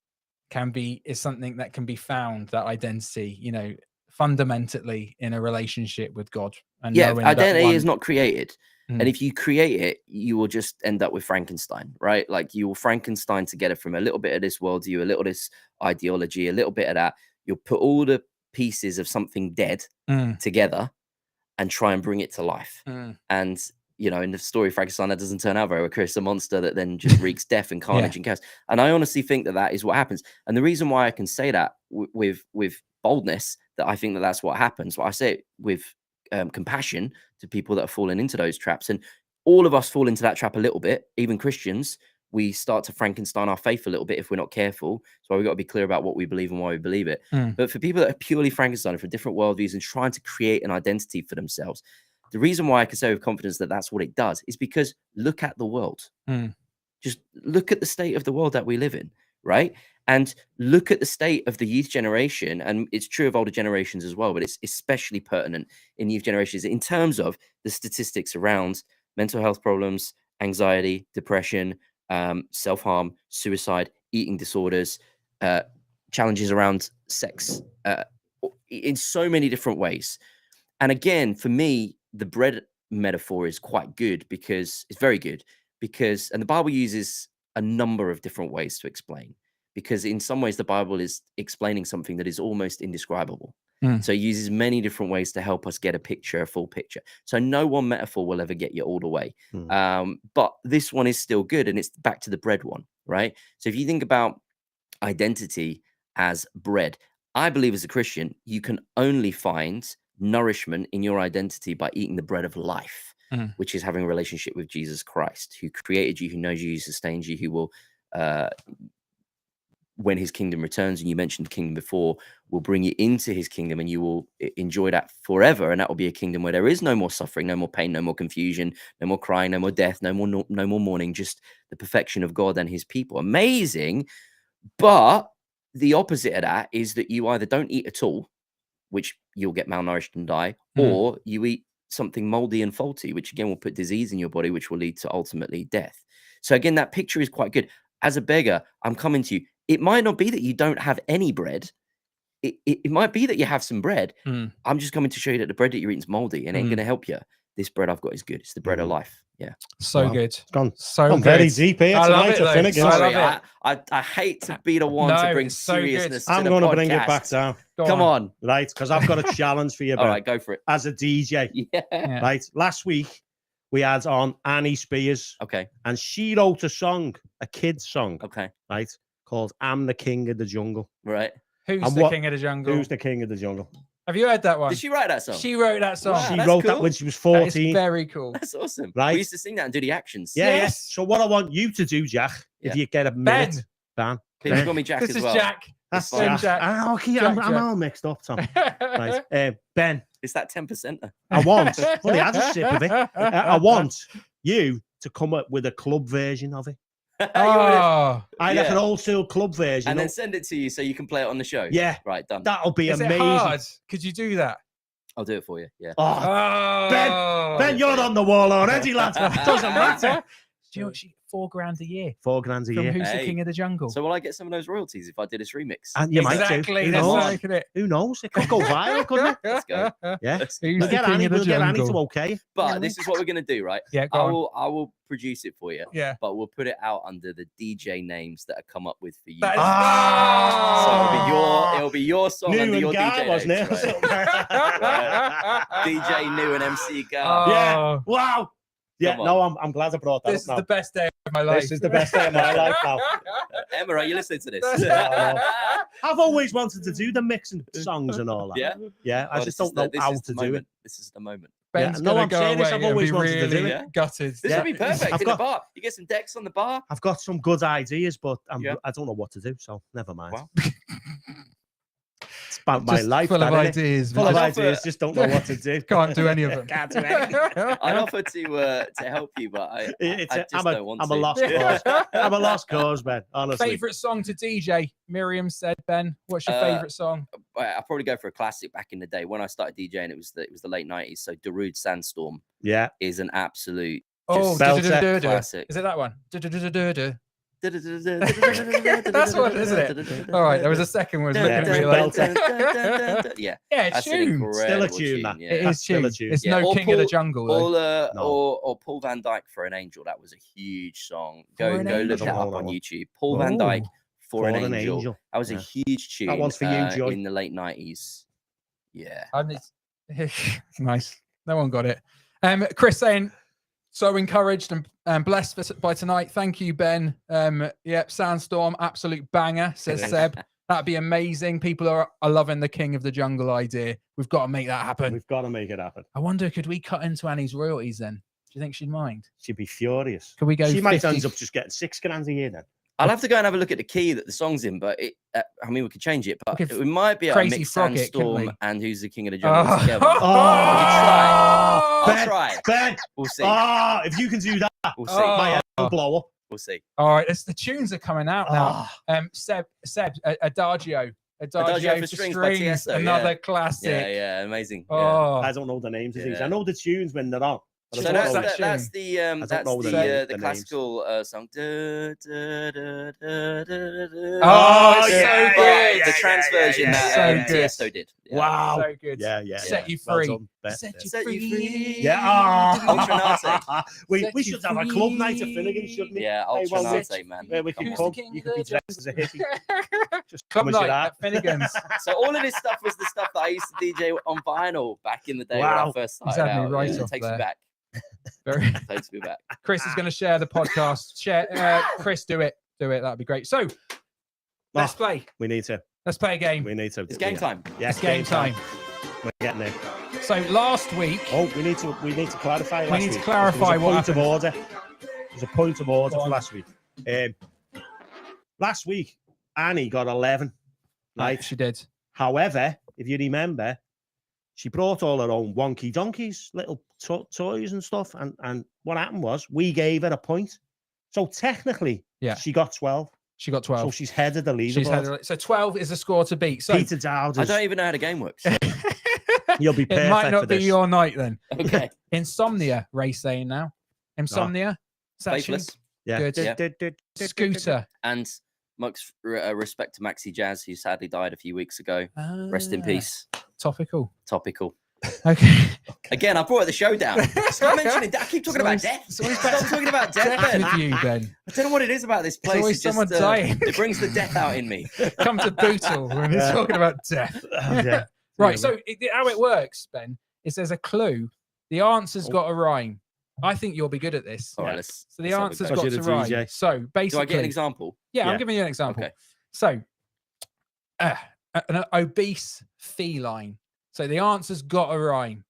is something that can be found, that identity, you know, fundamentally in a relationship with God. And knowing that identity is not created. Mm. And if you create it, you will just end up with Frankenstein, right? Like you will Frankenstein together from a little bit of this worldview, a little of this ideology, a little bit of that. You'll put all the pieces of something dead together and try and bring it to life. And you know, in the story of Frankenstein, that doesn't turn out very well. Chris, a monster that then just wreaks death and carnage and chaos. And I honestly think that that is what happens. And the reason why I can say that with boldness, that I think that that's what happens. Well, I say it with compassion to people that are falling into those traps. And all of us fall into that trap a little bit. Even Christians, we start to Frankenstein our faith a little bit if we're not careful. So we've got to be clear about what we believe and why we believe it. But for people that are purely Frankenstein for different worldviews and trying to create an identity for themselves, the reason why I can say with confidence that that's what it does is because look at the world. Just look at the state of the world that we live in, right? And look at the state of the youth generation. And it's true of older generations as well, but it's especially pertinent in youth generations in terms of the statistics around mental health problems, anxiety, depression, self-harm, suicide, eating disorders, challenges around sex, in so many different ways. And again, for me, the bread metaphor is quite good because it's very good because, and the Bible uses a number of different ways to explain, because in some ways the Bible is explaining something that is almost indescribable. So it uses many different ways to help us get a picture, a full picture. So no one metaphor will ever get you all the way. But this one is still good. And it's back to the bread one, right? So if you think about identity as bread, I believe as a Christian, you can only find nourishment in your identity by eating the bread of life, which is having a relationship with Jesus Christ, who created you, who knows you, who sustains you, who will, when his kingdom returns, and you mentioned the kingdom before, will bring you into his kingdom and you will enjoy that forever. And that will be a kingdom where there is no more suffering, no more pain, no more confusion, no more crying, no more death, no more mourning, just the perfection of God and his people. Amazing. But the opposite of that is that you either don't eat at all, which you'll get malnourished and die, or you eat something moldy and faulty, which again will put disease in your body, which will lead to ultimately death. So again, that picture is quite good. As a beggar, I'm coming to you. It might not be that you don't have any bread. It might be that you have some bread. I'm just coming to show you that the bread that you're eating is moldy and ain't going to help you. This bread I've got is good. It's the bread of life. Yeah. So good. It's gone good. very deep here I love tonight it, at Finnegan. Sorry, I hate to be the one to bring it's so good. seriousness to I'm the going to podcast. bring it back down. Come on. Right, because I've got a challenge for you, All Ben, right, go for it. as a DJ. Yeah. Right, last week we had on Annie Spears, Okay. and she wrote a song, a kid's song, Okay. right, called "I'm the King of the Jungle." Right. Who's And the what- king of the jungle? Who's the king of the jungle? Have you heard that one? Did she write that song? She wrote that song. Wow. She that's wrote that cool. when she was That is 14. very cool. That's awesome. Right. We used to sing that and do the actions. Yeah, Yes. yeah. So what I want you to do, Jack, if Yeah. you get a minute, Ben. People call me Jack This as is well. Jack. That's fine. Jack. Jack. I'm Jack. all mixed up, Tom. Right, Ben, It's that 10%er. I want. Funny, I just sip of it. I want you to come up with a club version of it. Oh, I like an old school club version. And then send it to you so you can play it on the show. Yeah, Right, done. that'll be is it amazing. hard? Could you do that? I'll do it for you. Yeah. Oh, Oh, Ben, you're on the wall already, lad. Doesn't matter. Do you know what she $4,000 a year $4,000 a from year. Who's the Hey. King of the Jungle? So will I get some of those royalties if I did this remix? And you might do. Exactly. Who That's knows? like it. Who knows? It could go viral, couldn't it? Let's go. Yeah. Let's go. Who's We'll the get king Annie. of the We'll get Annie to jungle? okay. But this is what we're gonna do, right? Yeah, go on. I will produce it for you. Yeah. But we'll put it out under the DJ names that I come up with for you. That is- So it'll be your song New under and your Guy, DJ wasn't it? names, right? DJ New and MC Gar. Yeah. Oh, Wow. Yeah, Come no, I'm glad I brought that this is up the now. best day of my life. This is the best day of my life now. Emma, are you listening to this? I've always wanted to do the mixing songs and all that. Yeah. Yeah, I Oh, just this don't is the- know how this is to the do it. moment. This is the moment. Ben's Yeah, no, gonna I'm go saying this, away I've and always be wanted to do really it. gutted. This Yeah. would be perfect I've in got- the bar. You get some decks on the bar. I've got some good ideas, but Yeah. I don't know what to do, so never mind. Wow. About my Just life, full of that, innit? ideas. Full of man. offer- ideas, just don't know what to do. Can't do any of them. Can't do anything. I'd offer to help you, but I just don't want I'm to. a lost cause. I'm a lost cause, man. Honestly. Favorite song to DJ? Miriam said, Ben, what's your favorite song? I'll probably go for a classic back in the day. When I started DJing, it was the late 90s. So Darude Sandstorm Yeah. is an absolute Oh, belter. classic. Is it that one? That's That's one, isn't it? All right, there was a second one. Yeah, Looking at me like, Yeah, yeah, it's that's an tuned. Still a incredible tune, that. tune. It Yeah. is Still a tuned. tune. It's Yeah, no or King of the Paul- Jungle, though. or Paul Van Dyke for an Angel. That was a huge song. For Go an look that Angel. up on YouTube. Paul Van Dyke for an Angel. That was a Yeah. huge tune. That one's for you, Joy. In the late 90s. Yeah. Nice. No one got it. Chris saying, so encouraged and blessed by tonight. Thank you, Ben. Yep, Sandstorm, absolute banger, says Seb. That'd be amazing. People are loving the King of the Jungle idea. We've got to make that happen. We've got to make it happen. I wonder, could we cut into Annie's royalties then? Do you think she'd mind? She'd be furious. Could we go She might 50? end up just getting $6,000 a year then. I'll have to go and have a look at the key that the song's in, but I mean, we could change it, but We could we might be able to Crazy mix Frog it, couldn't Sandstorm we? and Who's the King of the Jungle Oh. together. Oh, I'll Ben, try. Ben. We'll see. If you can do that, We'll see. Oh. my head will blow up. We'll see. All right, the tunes are coming out now. Oh, Seb, Adagio Adagio for Strings by Tiesto, another yeah. classic. Yeah, amazing. Yeah. Oh, I don't know the names of these. Yeah. I know the tunes when they're on. but I So don't know that that's tune? that's know the the names. classical song. Oh, Yeah, so but good. The trans version yeah, that yeah, yeah. Tiesto did. Yeah. Wow. so good. Yeah. Set you Well free. done, Ben. Set you Set you free. free. Yeah. Ultra Oh. we Set you should have a club night at Finnegan, shouldn't we? Yeah, Hey, Ultra well, Nazi, man. Where we can Who's come. the king You of could be the dressed as a hippie. Just Club come as you night are. at Finnegan's. So all of this stuff was the stuff that I used to DJ on vinyl back in the day when I Wow. first He's started had me out. right It off takes there. me back. Very. Takes me back. Chris is going to share the podcast. Share, Chris, do it. That'd be great. So let's play. We need to. Let's play a game. We need to. It's game time. Yeah, It's game time. We're getting there. So last week, Oh, we need to clarify. We last need to week. clarify There's a what point of happened. order. There's a point of order Go for on. last week. Last week, Annie got 11. Right. she did. However, if you remember, she brought all her own wonky donkeys, little toys and stuff. And what happened was we gave her a point. So technically, Yeah. she got 12. She got So 12. she's head of the She's leaderboard. had, so 12 is the score to beat. So Peter Dowd I is, don't even know how the game works. you'll be it perfect might for not be this. your night then. Okay. Insomnia, Ray saying now. Insomnia. Is that she? Faithless. Yeah. Good. Scooter. And much respect to Maxi Jazz, who sadly died a few weeks ago. Rest in peace. Topical. Topical. Okay. Again, I brought the show down. Stop mentioning death. I keep talking about death. It's always Stop talking about death, death Ben. with you, Ben. I don't know what it is about this place. always It just, someone dying. It brings the death out in me. Come to Bootle when he's talking about death. Yeah. Right. So how it works, Ben, is there's a clue. The answer's got a rhyme. I think you'll be good at this. All right, let's. So the let's have a answer's go. got Because to you're the rhyme. DJ. So Do basically, I get an example? Yeah, Yeah. I'm giving you an example. Okay. So, an obese feline. So the answer's got a rhyme.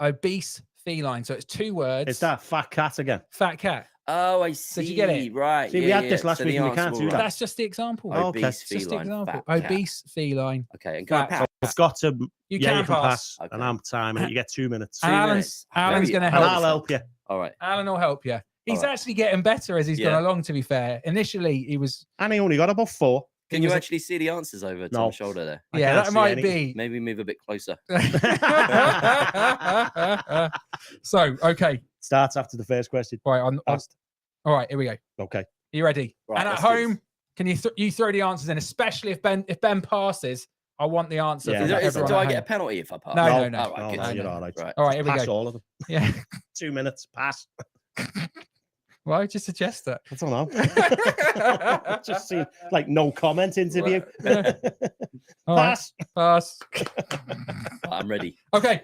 Obese feline. So it's 2 words. It's that fat cat again. Fat cat. Oh, I see. Did you get it? Right. See, we yeah, had this yeah. last So week the and we answer can't will do rhyme. that. That's just the example. Oh, Obese okay. It's just the feline. example. fat cat. Obese feline. Okay, and can I Fat. pass? It's got to. You yeah, can you can pass. pass. Okay. And I'm timing it. You get 2 minutes. And Alan's Very- going to And help. I'll help you. All right. Alan will help you. He's right. actually getting better as he's Yeah. gone along, to be fair. Initially, he was. And he only got about 4. Can He you was a- actually see the answers over to No. my shoulder there? I Yeah, can't that see might anything. be. Maybe move a bit closer. So, okay. Starts after the first question. Right. Asked. All right. Here we go. Okay. Are you ready? Right, and at let's do this. home, can you throw the answers in? Especially if Ben passes, I want the answer. Yeah, from that's everyone Do at I get a home. penalty if I pass? No, no, Oh, no. right, No, good. no, you're no. all right. Right. All right. Here we Pass go. all of them. Yeah. 2 minutes. Pass. Why would you suggest that? I don't know. Just seemed like no comment interview. All right. Pass. Pass. I'm ready. Okay.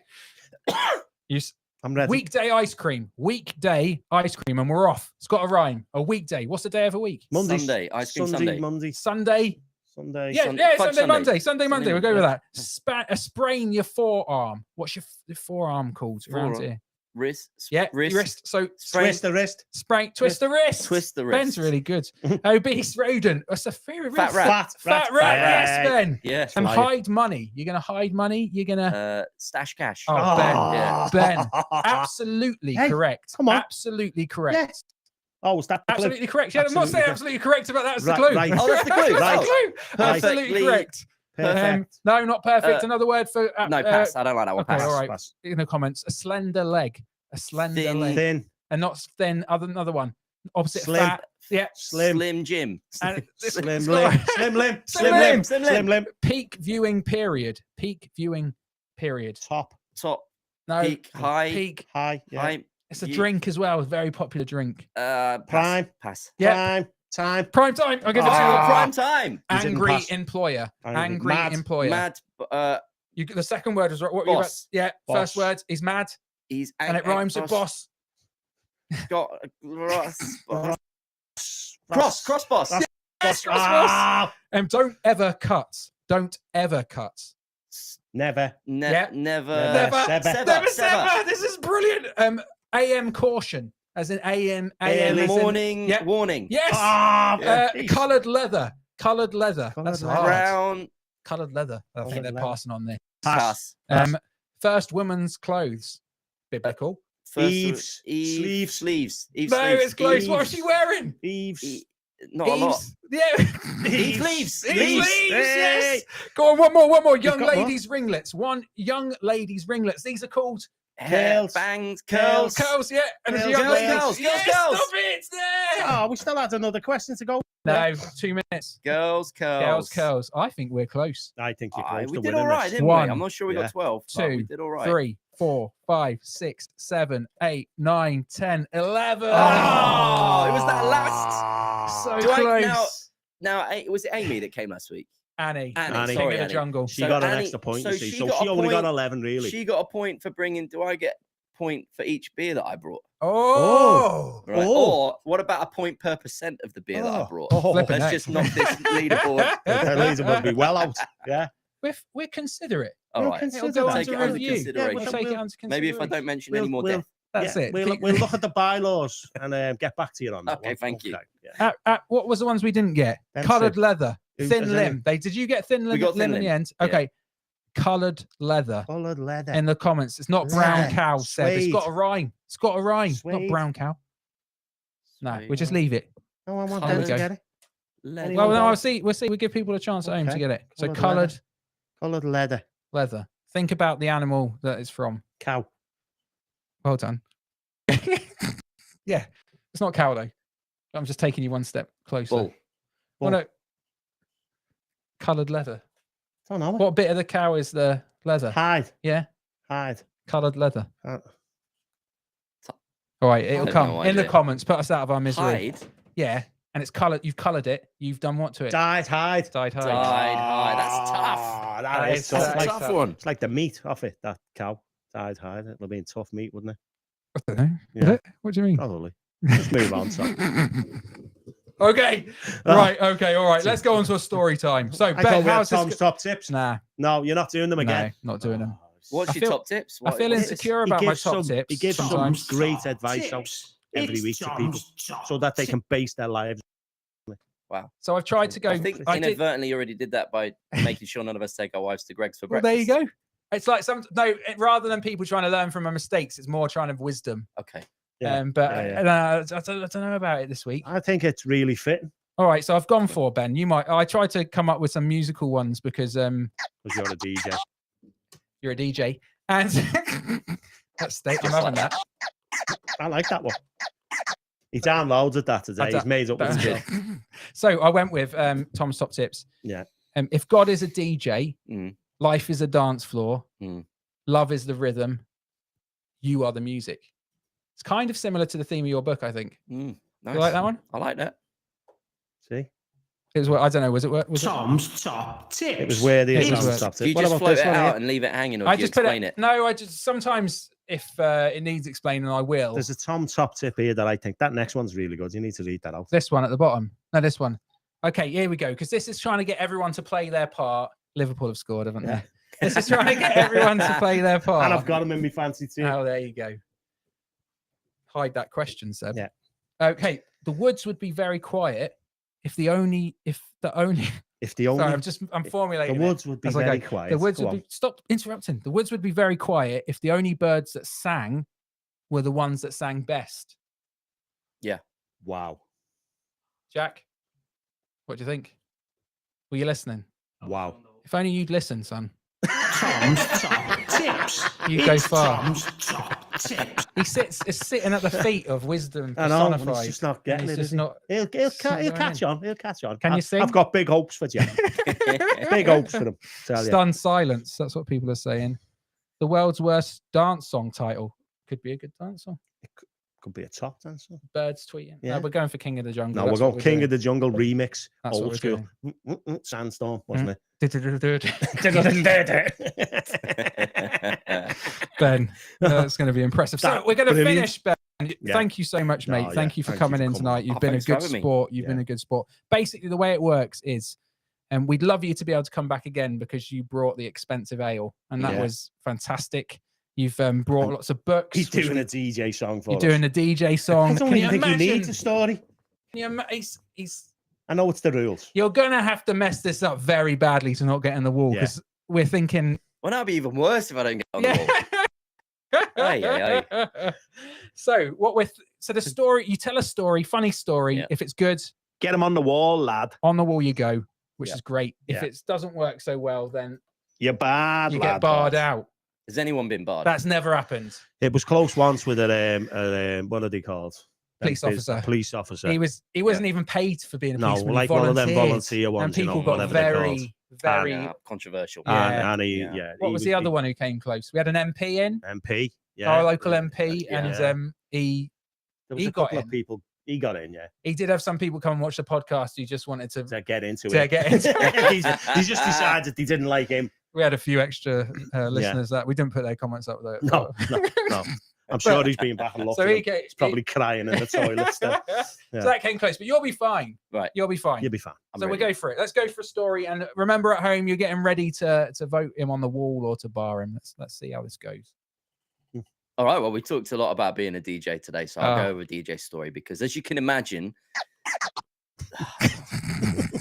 I'm ready. Weekday ice cream. Weekday ice cream, and we're off. It's got a rhyme. A weekday. What's the day of a week? Monday. Sunday, ice cream Sunday. Sunday. Monday. Sunday. Sunday. Yeah, Sunday- yeah, Fudge Sunday, Sunday. Monday. Sunday, Monday. We'll go with yeah. that. Sprain your forearm. What's your forearm called around Forearm. here? wrist. Yeah, wrist. wrist. So Twist the wrist. sprain, twist the wrist. Twist the wrist. Ben's really good. Obese rodent. What's a favorite? Fat rat. Fat rat. Yes, Ben. Yes. And Right. hide money. You're gonna hide money. You're gonna. Stash cash. Oh, Yeah. Ben. Absolutely Hey, correct. come on. Absolutely correct. Yes. Oh, was that the clue? Absolutely correct. Yeah, I'm not Absolutely saying correct. absolutely correct about that. That's Right, the clue. right. Oh, that's the clue. That's Right. the clue. Absolutely Perfectly- correct. Perfect. No, not perfect. Uh, Another word for No, pass. I don't like that one. okay, Pass. all right. Pass. in the comments. A slender leg. A slender Thin. leg. Thin. And not thin. Another one. Opposite Slim. fat. Yeah. Slim Jim. And it's Slim got limb. a Slim limb. Slim limb. Slim limb. Peak viewing period. Peak viewing period. Top. Top. No. Peak. High. Peak. High. Yeah. High. It's a You- drink as well. A very popular drink. Pass. Prime. Pass. Yeah. Time. Time. Prime time. I'll give it to Ah. you. Prime time. You didn't Angry pass. employer. Angry. Angry Mad. employer. Mad. You, the second word was right. What were you about? Boss. Yeah. First Boss. word is mad, He's and it rhymes with boss. Got Cross. cross boss. That's- Yes, cross boss. Ah. And don't ever cut. Don't ever cut. Never. Yeah. Never. Never. Sever. Never sever. This is brilliant. AM caution, as in AM. Early as in- Morning. Yeah. Warning. Yes. Ah. jeez. Coloured leather. Coloured leather. Coloured That's leather. hard. Brown. Coloured leather. I think Coloured they're leather. passing on there. Pass. First woman's clothes. Biblical. First Eaves. Sleeves. Sleeves. Eaves. No, sleeves. it's close. What is Eves. she wearing? Eves. Not a lot. Eves. Yeah. Eve leaves. Eve Leaves. leaves, Hey. yes. Go on, one more. Young got one. ladies' ringlets. One young ladies' ringlets. These are called Hair, Curls. bangs, Curls. curls. curls, yeah. And it's a Curls, young curls, ladies. curls, Yes, curls. stop it. It's there. Oh, we still had another question to go. No, 2 minutes. Girls, curls. Girls, curls. I think we're close. I think you're Aye, close we to did winning all right, this. didn't One. we? I'm not sure we Yeah. got 12. but we Two, did all right. 3, 4, 5, 6, 7, 8, 9, 10, 11. Oh, it was that last. So Do I- close. Now, was it Amy that came last week? Annie. Annie, King sorry, of the Annie. jungle. She So got an Annie- extra point, so you see. she So got she a only got point. 11, really. She got a point for bringing. Do I get a point for each beer that I brought? Oh. Right. Oh. Or what about a point per percent of the beer that I brought? Oh, Flipping Let's heck. just knock this leaderboard. the laser would be well out. Yeah. We're considerate. All We'll right. consider It'll go that. Take under it under review. consideration. We'll take it under Maybe if I consideration. don't mention We'll- any more we'll- death. That's Yeah, it. We'll look at the bylaws and get back to you on that. Okay, one. thank you. Yeah. What was the ones we didn't get? Them Coloured two. leather, Who- thin is any- limb. Did you get thin limb, got thin limb in the limb. end? Yeah. Okay. Coloured leather Coloured leather. in the comments. It's not brown Leather. cow, Seb. It's got a Suede. rhyme. It's got a rhyme. Not Suede. brown cow. No, we Sweet. just leave it. No, I want There them we to go. get it. Leather. Well, no, leather. I'll see. We'll see. We give people a chance at home to Okay. get it. So Coloured coloured leather. Coloured leather. leather. Think about the animal that it's from. Cow. Well done. Yeah, it's not cow though. I'm just taking you one step closer. Bull. Well, Bull. no. Coloured leather. Don't know. What bit of the cow is the leather? Hide. Yeah, Hide. coloured leather. Uh, All right, it'll have come no in the idea. comments. Put us out of our misery. Hide. Yeah, and it's coloured. You've coloured it. You've done what to it? Dyed hide. Dyed hide. Dyed hide. That's tough. Ah, That that is is tough. tough. It's Tough like, one. it's like the meat off it, that cow. Dyed hide. It'll be tough meat, wouldn't it? I don't know. Would Yeah. it? What do you mean? Probably. Just move on. So. Okay. Right. Okay. All right. Let's go on to a story time. So, I Ben, thought we had how's this? Tom's top tips. Nah, No, you're not doing them no, again. not doing them. What's I your feel- top tips? I feel what's this? insecure about my top tips. He gives sometimes. some great advice out every week to people so that they can base their lives. So I've tried to go. I think I did- inadvertently you already did that by making sure none of us take our wives to Greg's for well, breakfast. there you go. It's like rather than people trying to learn from my mistakes, it's more trying to have wisdom. Okay. Yeah, But yeah, I don't know about it this week. I think it's really fitting All right, so I've gone for Ben. I tried to come up with some musical ones because because you're a DJ. you're a DJ, and that's I'm having that. I like that one. He downloaded that today. That's He's made up with That's himself. it. So I went with Tom's top tips. Yeah. If God is a DJ, Mm. life is a dance floor, Mm. love is the rhythm, you are the music. It's kind of similar to the theme of your book, I think. Mm. Nice. You like that one? I like that. See? It was. I don't know. Was it? Was Tom's top tips. It was worthy. It It was was worth- top Do you tip. What just about float this it one out here? and leave it hanging, or I do you just put explain it? No, I just sometimes if it needs explaining, I will. There's a Tom top tip here that I think that next one's really good. You need to read that out. This one at the bottom. No, this one. Okay, here we go. Because this is trying to get everyone to play their part. Liverpool have scored, haven't Yeah. they? This is trying to get everyone to play their part. And I've got him in my fancy team. Oh, there you go. hide that question, Seb. Yeah. Okay. The woods would be very quiet if the only. Sorry, I'm formulating. the woods would be as I go. very quiet. The woods Go would on. be. Stop interrupting. The woods would be very quiet if the only birds that sang were the ones that sang best. Wow. Jack, what do you think? Were you listening? Wow. If only you'd listen, son. Tom's top tips. You go It's far. Tom's top tips. Is sitting at the feet of wisdom I know, and personified. he's just not and getting he's it. just is he? not. He'll going catch in. on. He'll catch on. Can you sing? I've got big hopes for Jack. Big hopes for him. Tell you. Stunned silence. That's what people are saying. The world's worst dance song title could be a good dance song. Could be a top dancer. Birds tweeting. Yeah. No, we're going for King of the Jungle. No, we're That's going what King doing. of the Jungle remix. That's what Old we're school. doing. Sandstorm, wasn't it? Ben, that's going to be impressive. So we're going to Brilliant. finish, Ben. Yeah. Thank you so much, mate. Oh, Thank yeah. you for Thank you coming for in coming. tonight. You've Oh, been a thanks for good having me. sport. You've been Yeah. a good sport. Basically, the way it works is, and we'd love you to be able to come back again because you brought the expensive ale, and that Yeah. was fantastic. You've brought lots of books. He's which doing we- a DJ song for You're us. doing a DJ song. I don't Can even think he imagine? needs a story. Can you he's I know it's the rules. You're gonna have to mess this up very badly to not get in the wall Yeah. because we're thinking. Well, that'd be even worse if I don't get on the wall. Aye, So what with so the story you tell a story, funny story. Yeah. If it's good, Get him on the wall, lad. on the wall you go, which Yeah. is great. If Yeah. it doesn't work so well, then You're bad, you lad. get barred boss. out. Has anyone been barred? That's never happened. It was close once with a what are they called? Police officer. Police officer. He wasn't even paid for being a No, policeman. like he one of them volunteered. volunteer ones, and you know, people got whatever they're called. very. Yeah, controversial. Yeah. And he, Yeah. yeah. What he was the other one who came close? We had an MP in, MP. Yeah. our local MP, Yeah. and he There was he a got couple of in. people. He got in, yeah. he did have some people come and watch the podcast who just wanted to To get into to it. get into it. He's just decided he didn't like him. We had a few extra listeners that we didn't put their comments up there. No. I'm sure he's been back and looked So at he him. get, He's probably crying in the toilet still. Yeah. So that came close, but you'll be fine. Right. You'll be fine. You'll be fine. I'm So we ready. go for it. Let's go for a story. And remember, at home, you're getting ready to vote him on the wall or to bar him. Let's see how this goes. All right. Well, we talked a lot about being a DJ today, so I'll Oh. go with a DJ story because, as you can imagine,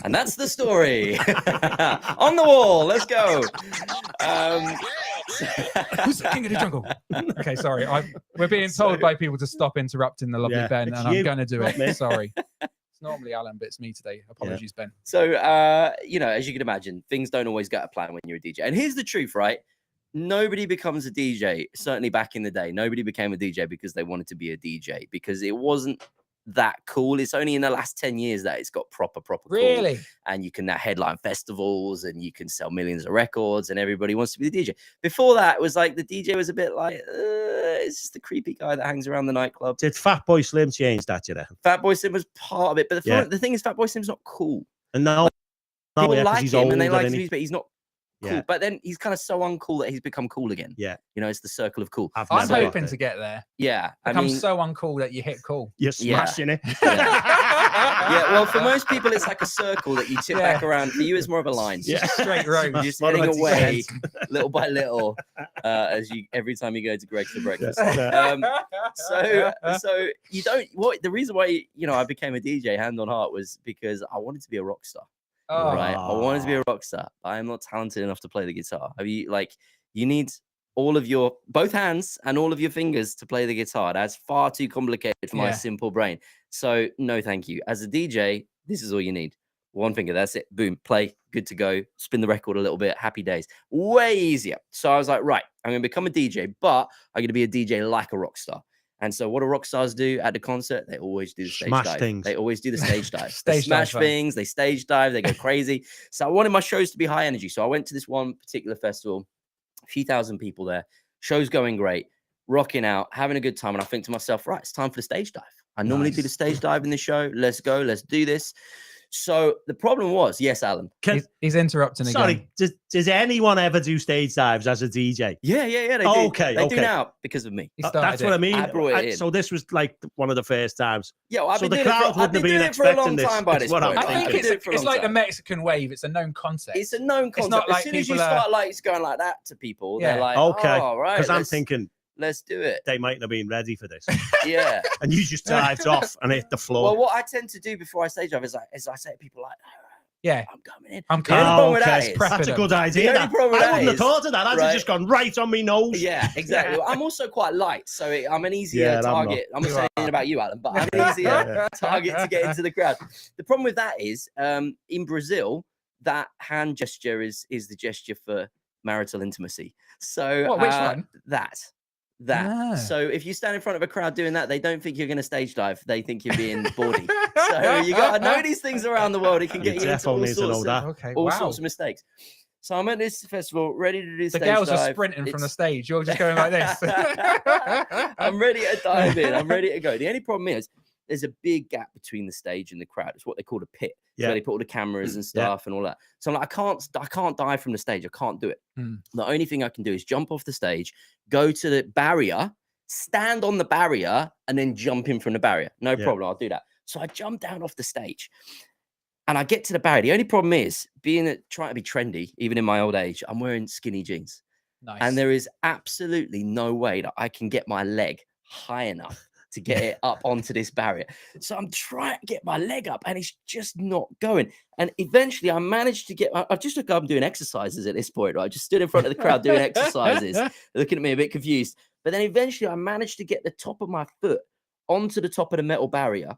and that's the story on the wall. Let's go. Who's the king of the jungle? Okay, sorry. We're being told by people to stop interrupting the lovely Yeah, Ben, it's and I'm you, going to do not it. me. Sorry. It's normally Alan, but it's me today. Apologies, Ben. So, as you can imagine, things don't always go to plan when you're a DJ. And here's the truth, right? Nobody becomes a DJ. Certainly back in the day, nobody became a DJ because they wanted to be a DJ because it wasn't that cool. It's only in the last 10 years that it's got proper cool. Really? And you can now headline festivals and you can sell millions of records and everybody wants to be the DJ. Before that, it was like the DJ was a bit like, it's just the creepy guy that hangs around the nightclub. Did Fatboy Slim change that, you reckon? Fatboy Slim was part of it. But the thing is, Fatboy Slim's not cool. And no, People yeah, 'cause like he's him and they older, like his isn't he? music, but he's not cool. Yeah. But then he's kind of so uncool that he's become cool again. Yeah. You know, it's the circle of cool. I've I'm never got hoping there. to get there. Yeah. I Become mean, so uncool that you hit cool. You're Yeah. smashing it. yeah, well, for most people, it's like a circle that you tip back around. For you, it's more of a line. Yeah. Straight road. You're just What heading about the away sense? little by little every time you go to Greg's for breakfast. Yeah. So you don't. The reason why I became a DJ, hand on heart, was because I wanted to be a rock star. Oh, Right, I wanted to be a rock star. But I am not talented enough to play the guitar. You need all of your both hands and all of your fingers to play the guitar. That's far too complicated for my Yeah. simple brain. So no, thank you. As a DJ, this is all you need. One finger, that's it. Boom, play, good to go. Spin the record a little bit, happy days. Way easier. So I was like, right, I'm going to become a DJ, but I'm going to be a DJ like a rock star. And so what do rock stars do at the concert? They always do the stage Smash dive. things. They always do the stage dive. Stage They dive, smash fun. things, they stage dive, they go crazy. So I wanted my shows to be high energy. So I went to this one particular festival, a few thousand people there, show's going great, rocking out, having a good time. And I think to myself, right, it's time for the stage dive. I normally do the stage dive in the show. Let's go, let's do this. So the problem was, yes, Alan. He's interrupting again. Sorry, does anyone ever do stage dives as a DJ? Yeah, they do. Okay, They do okay. now because of me. He started That's what I mean. I brought it in. So this was like one of the first times. Yeah, well, I've So been the doing it crowd for, I've wouldn't been have been doing it for a long expecting this. time by It's this what I'm point. I think I've been doing it for a it's long like the time. Mexican wave. It's a known concept. It's a known concept. not like as soon as you people are- start like going like that to people, Yeah. they're like, Okay, oh, right. because I'm let's- thinking let's do it. They mightn't have been ready for this. Yeah. And you just dived off and hit the floor. Well, what I tend to do before I stage dive is I say to people like, Yeah. I'm coming in. I'm The only coming. problem with that okay. is- That's a good The idea. only problem with I that wouldn't have is- thought of that. I'd have right. just gone right on me nose. Yeah, exactly. Well, I'm also quite light, so I'm an easier Yeah, I'm not. target. I'm not saying anything about you, Alan, but I'm an easier target to get into the crowd. The problem with that is, in Brazil, that hand gesture is the gesture for marital intimacy. So What, which one? That. Ah. So if you stand in front of a crowd doing that, they don't think you're going to stage dive. They think you're being bawdy. So you got to know these things around the world. It can You get you into all definitely need to know sorts that. of, Okay. all Wow. sorts of mistakes. So I'm at this festival, ready to do The stage girls dive. are sprinting from the It's- stage. You're just going like this. I'm ready to dive in. I'm ready to go. The only problem is there's a big gap between the stage and the crowd. It's what they call a pit. It's where they put all the cameras and stuff and all that. So I'm like, I can't dive from the stage. I can't do it. The only thing I can do is jump off the stage, go to the barrier, stand on the barrier, and then jump in from the barrier. No problem. I'll do that. So I jump down off the stage. And I get to the barrier. The only problem is trying to be trendy, even in my old age, I'm wearing skinny jeans. Nice. And there is absolutely no way that I can get my leg high enough to get it up onto this barrier. So I'm trying to get my leg up and it's just not going. And eventually I managed to get, I've just looked up, I'm doing exercises at this point, right? I just stood in front of the crowd doing exercises, looking at me a bit confused. But then eventually I managed to get the top of my foot onto the top of the metal barrier.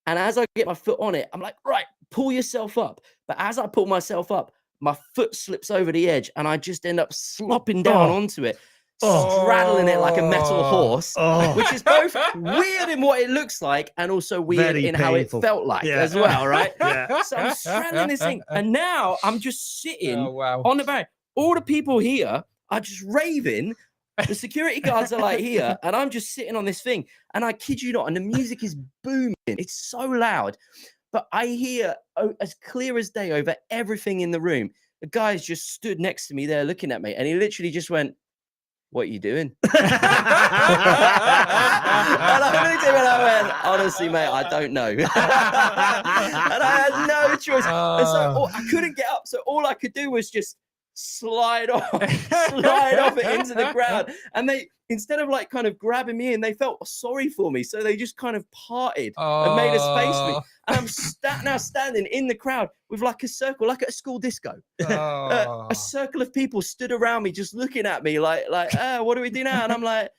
And as I get my foot on it, I'm like, right, pull yourself up. But as I pull myself up, my foot slips over the edge and I just end up slopping down onto it, straddling it like a metal horse, which is both weird in what it looks like and also weird Very in how it painful. felt like Yeah. as well, right? Yeah. So I'm straddling this thing. And now I'm just sitting Oh, wow. on the barrier. All the people here are just raving. The security guards are like here, and I'm just sitting on this thing. And I kid you not, and the music is booming. It's so loud. But I hear as clear as day over everything in the room. The guy's just stood next to me there looking at me, and he literally just went, "What are you doing?" And I looked at him and I went, "Honestly, mate, I don't know." And I had no choice. And so I couldn't get up. So all I could do was just slide off it into the crowd. And they, instead of like kind of grabbing me in, they felt sorry for me. So they just kind of parted and made a space for me. And I'm now standing in the crowd with like a circle, like at a school disco. A circle of people stood around me, just looking at me like, what do we do now? And I'm like,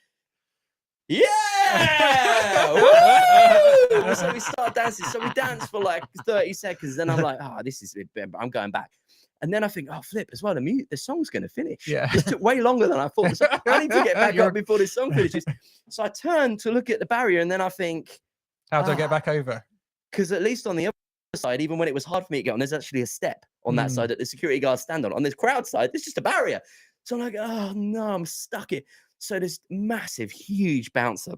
yeah! Woo! So we start dancing. So we dance for like 30 seconds. Then I'm like, this is, I'm going back. And then I think, flip as well. The song's going to finish. Yeah. It took way longer than I thought. So I need to get back up before this song finishes. So I turn to look at the barrier and then I think, how do I get back over? Because at least on the other side, even when it was hard for me to get on, there's actually a step on that side that the security guards stand on. On this crowd side, there's just a barrier. So I'm like, oh no, I'm stuck here. So this massive, huge bouncer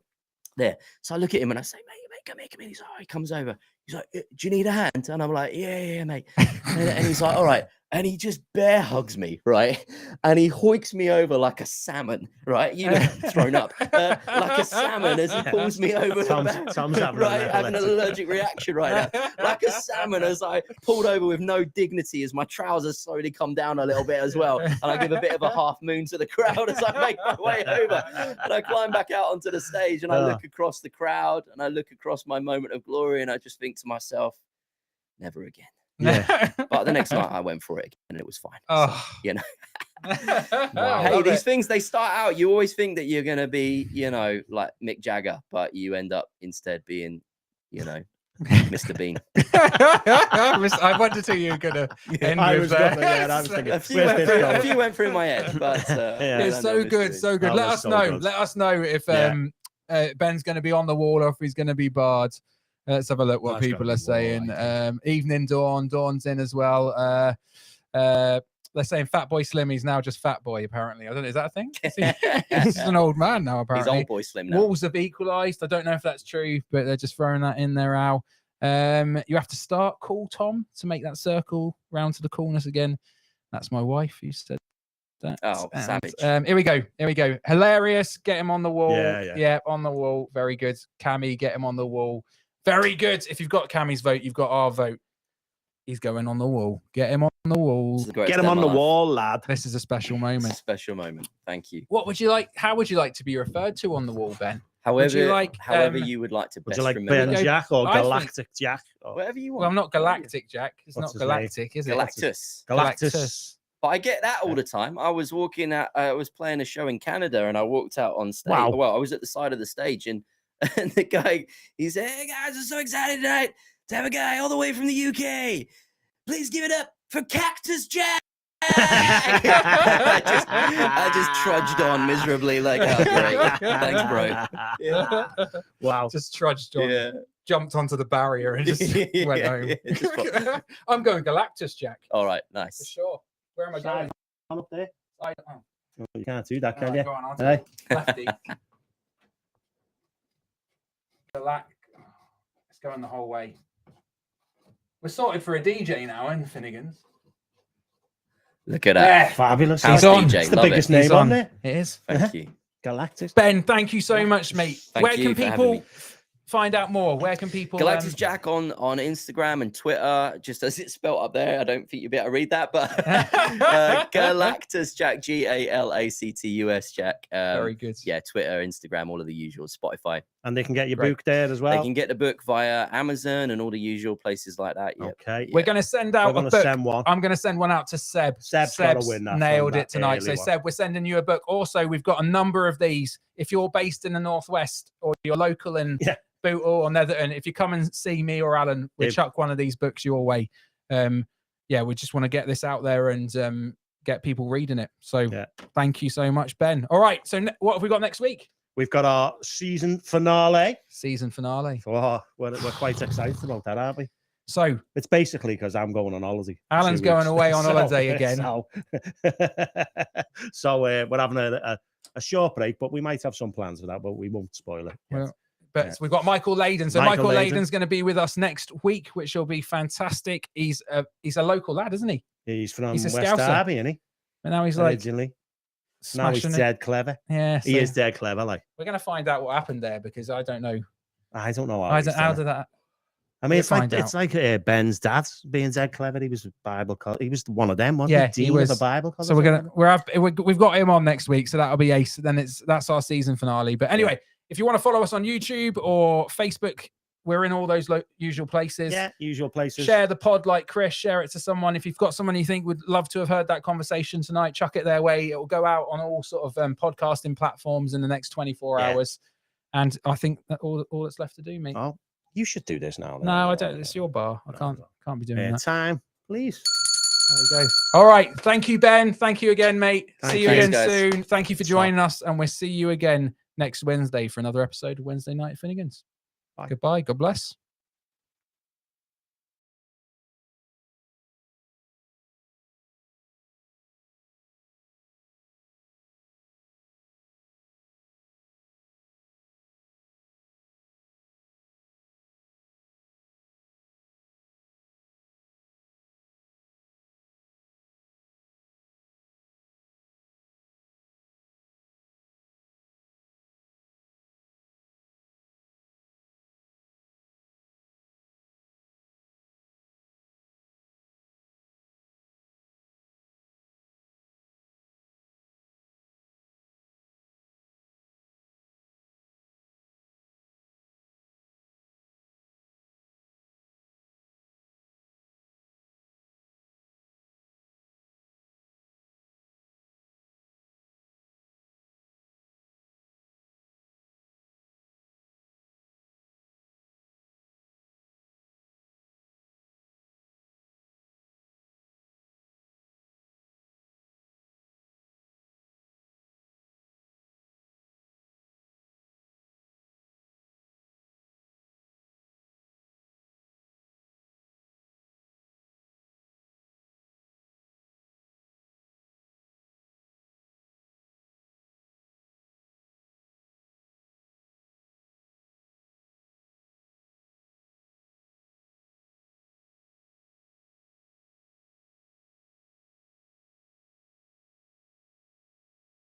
there. So I look at him and I say, mate, come here. He's like, he comes over. He's like, do you need a hand? And I'm like, yeah, mate. And he's like, all right. And he just bear hugs me, right? And he hoiks me over like a salmon, right? You know, thrown up like a salmon as he pulls me over. Tom's having an allergic reaction right now, like a salmon as I pulled over with no dignity as my trousers slowly come down a little bit as well, and I give a bit of a half moon to the crowd as I make my way over, and I climb back out onto the stage and I look across the crowd and I look across my moment of glory and I just think to myself, never again. Yeah. But the next night I went for it again and it was fine. Oh. So, you know. Wow. Hey, these things, they start out, you always think that you're going to be, you know, like Mick Jagger, but you end up instead being, you know, Mr. Bean. I wondered who you were going to end I with was there. gonna, I was thinking, A few went through my head, but It's so good, so good. That Let was us so know. good. Let us know if Ben's going to be on the wall or if he's going to be barred. Let's have a look what That's people gotta are be saying. wall, I Evening Dawn's in as well. They're saying Fat Boy Slim. He's now just Fat Boy. Apparently, I don't know. Is that a thing? He's an old man now. He's Apparently, old boy Slim now. Walls have equalised. I don't know if that's true, but they're just throwing that in there, Al. You have to start Cool Tom to make that circle round to the coolness again. That's my wife who said that. Oh, savage. Here we go. Hilarious. Get him on the wall. Yeah. On the wall. Very good. Cammy, get him on the wall. Very good. If you've got Cammy's vote, you've got our vote. He's going on the wall. Get him on the wall. This is the greatest Get him day on of the my life. wall, lad. This is a special It's a moment. special moment. Thank you. What would you like? How would you like to be referred to on the wall, Ben? However, you like, however um, you would like to Would best you like remember. Ben go- Jack or I think- Galactic Jack? Or Whatever you want. Well, I'm not Whatever you- Galactic Jack. It's What's not his name? Galactic, is it? Galactus. Galactus. But I get that all the time. I was walking out, I was playing a show in Canada and I walked out on stage. Wow. Well, I was at the side of the stage and the guy, he said, "Hey guys, I'm so excited tonight to have a guy all the way from the UK. Please give it up for Cactus Jack." I just trudged on miserably like, oh, great. Thanks, bro. Yeah. Wow. Just trudged on, jumped onto the barrier and just went home. Just got- I'm going Galactus Jack All right, for nice. sure. Where am I going? Up there. Oh, Oh, you can't do that, all can right, you? go on, I'll Hey. take lefty. It's going the whole way. We're sorted for a DJ now in Finnegan's. Look at that. There. Fabulous. House He's on. DJ, It's the love biggest it. name He's on on. there. It is. Thank you. Galactus. Ben, thank you so much, mate. Thank Where you can for having people me. find out more? Where can people Galactus Jack on Instagram and Twitter, just as it's spelled up there. I don't think you'll be able to read that, but Galactus Jack, Galactus Jack. Very good. Yeah, Twitter, Instagram, all of the usual, Spotify. And they can get your Great. book there as They well. can get the book via Amazon and all the usual places like that. Yeah. Okay. We're going to send out We're a going to book. send one. I'm going to send one out to Seb. Seb's gotta Seb's win that nailed from it that tonight. So early one. Seb, we're sending you a book. Also, we've got a number of these. If you're based in the Northwest or you're local in Yeah. Bootle or Netherton, if you come and see me or Alan, we'll Yeah. chuck one of these books your way. Yeah, we just want to get this out there and get people reading it. So Yeah. thank you so much, Ben. All right. So what have we got next week? We've got our season finale. Season finale. Oh, we're quite excited about that, aren't we? So It's basically because I'm going on holiday. for Alan's 2 going weeks. away on holiday again. So we're having a short break, but we might have some plans for that, but we won't spoil it. yet. Well, but Yeah. we've got Michael Layden. So Michael Michael Layden. Layden's going to be with us next week, which will be fantastic. He's a local lad, isn't he? He's from He's a West Scouser. Derby, isn't he? And now he's like Originally. Now he's smashing it. dead clever. Yeah, He so is dead clever. Like, we're going to find out what happened there because I don't know. I don't know how. How he's done it. did that? I mean, we'll it's like find it's like Ben's dad being dead clever. He was a Bible college. He was one of them, wasn't Yeah, he? he Dean of was. a Bible college. So we've got him on next week, so that'll be ace. Then that's our season finale. But anyway, if you want to follow us on YouTube or Facebook, we're in all those usual places. Yeah, usual places. Share the pod like Chris, share it to someone. If you've got someone you think would love to have heard that conversation tonight, chuck it their way. It will go out on all sort of podcasting platforms in the next 24 Yeah. hours. And I think that all that's left to do, mate. Oh, you should do this now. then. No, I don't. It's your bar. I can't be doing that. Time, please. There we go. All right. Thank you, Ben. Thank you again, mate. Thank See you you. again Thanks, guys. soon. Thank you for Stop. joining us. And we'll see you again next Wednesday for another episode of Wednesday Night at Finnegan's. Bye. Goodbye. God bless.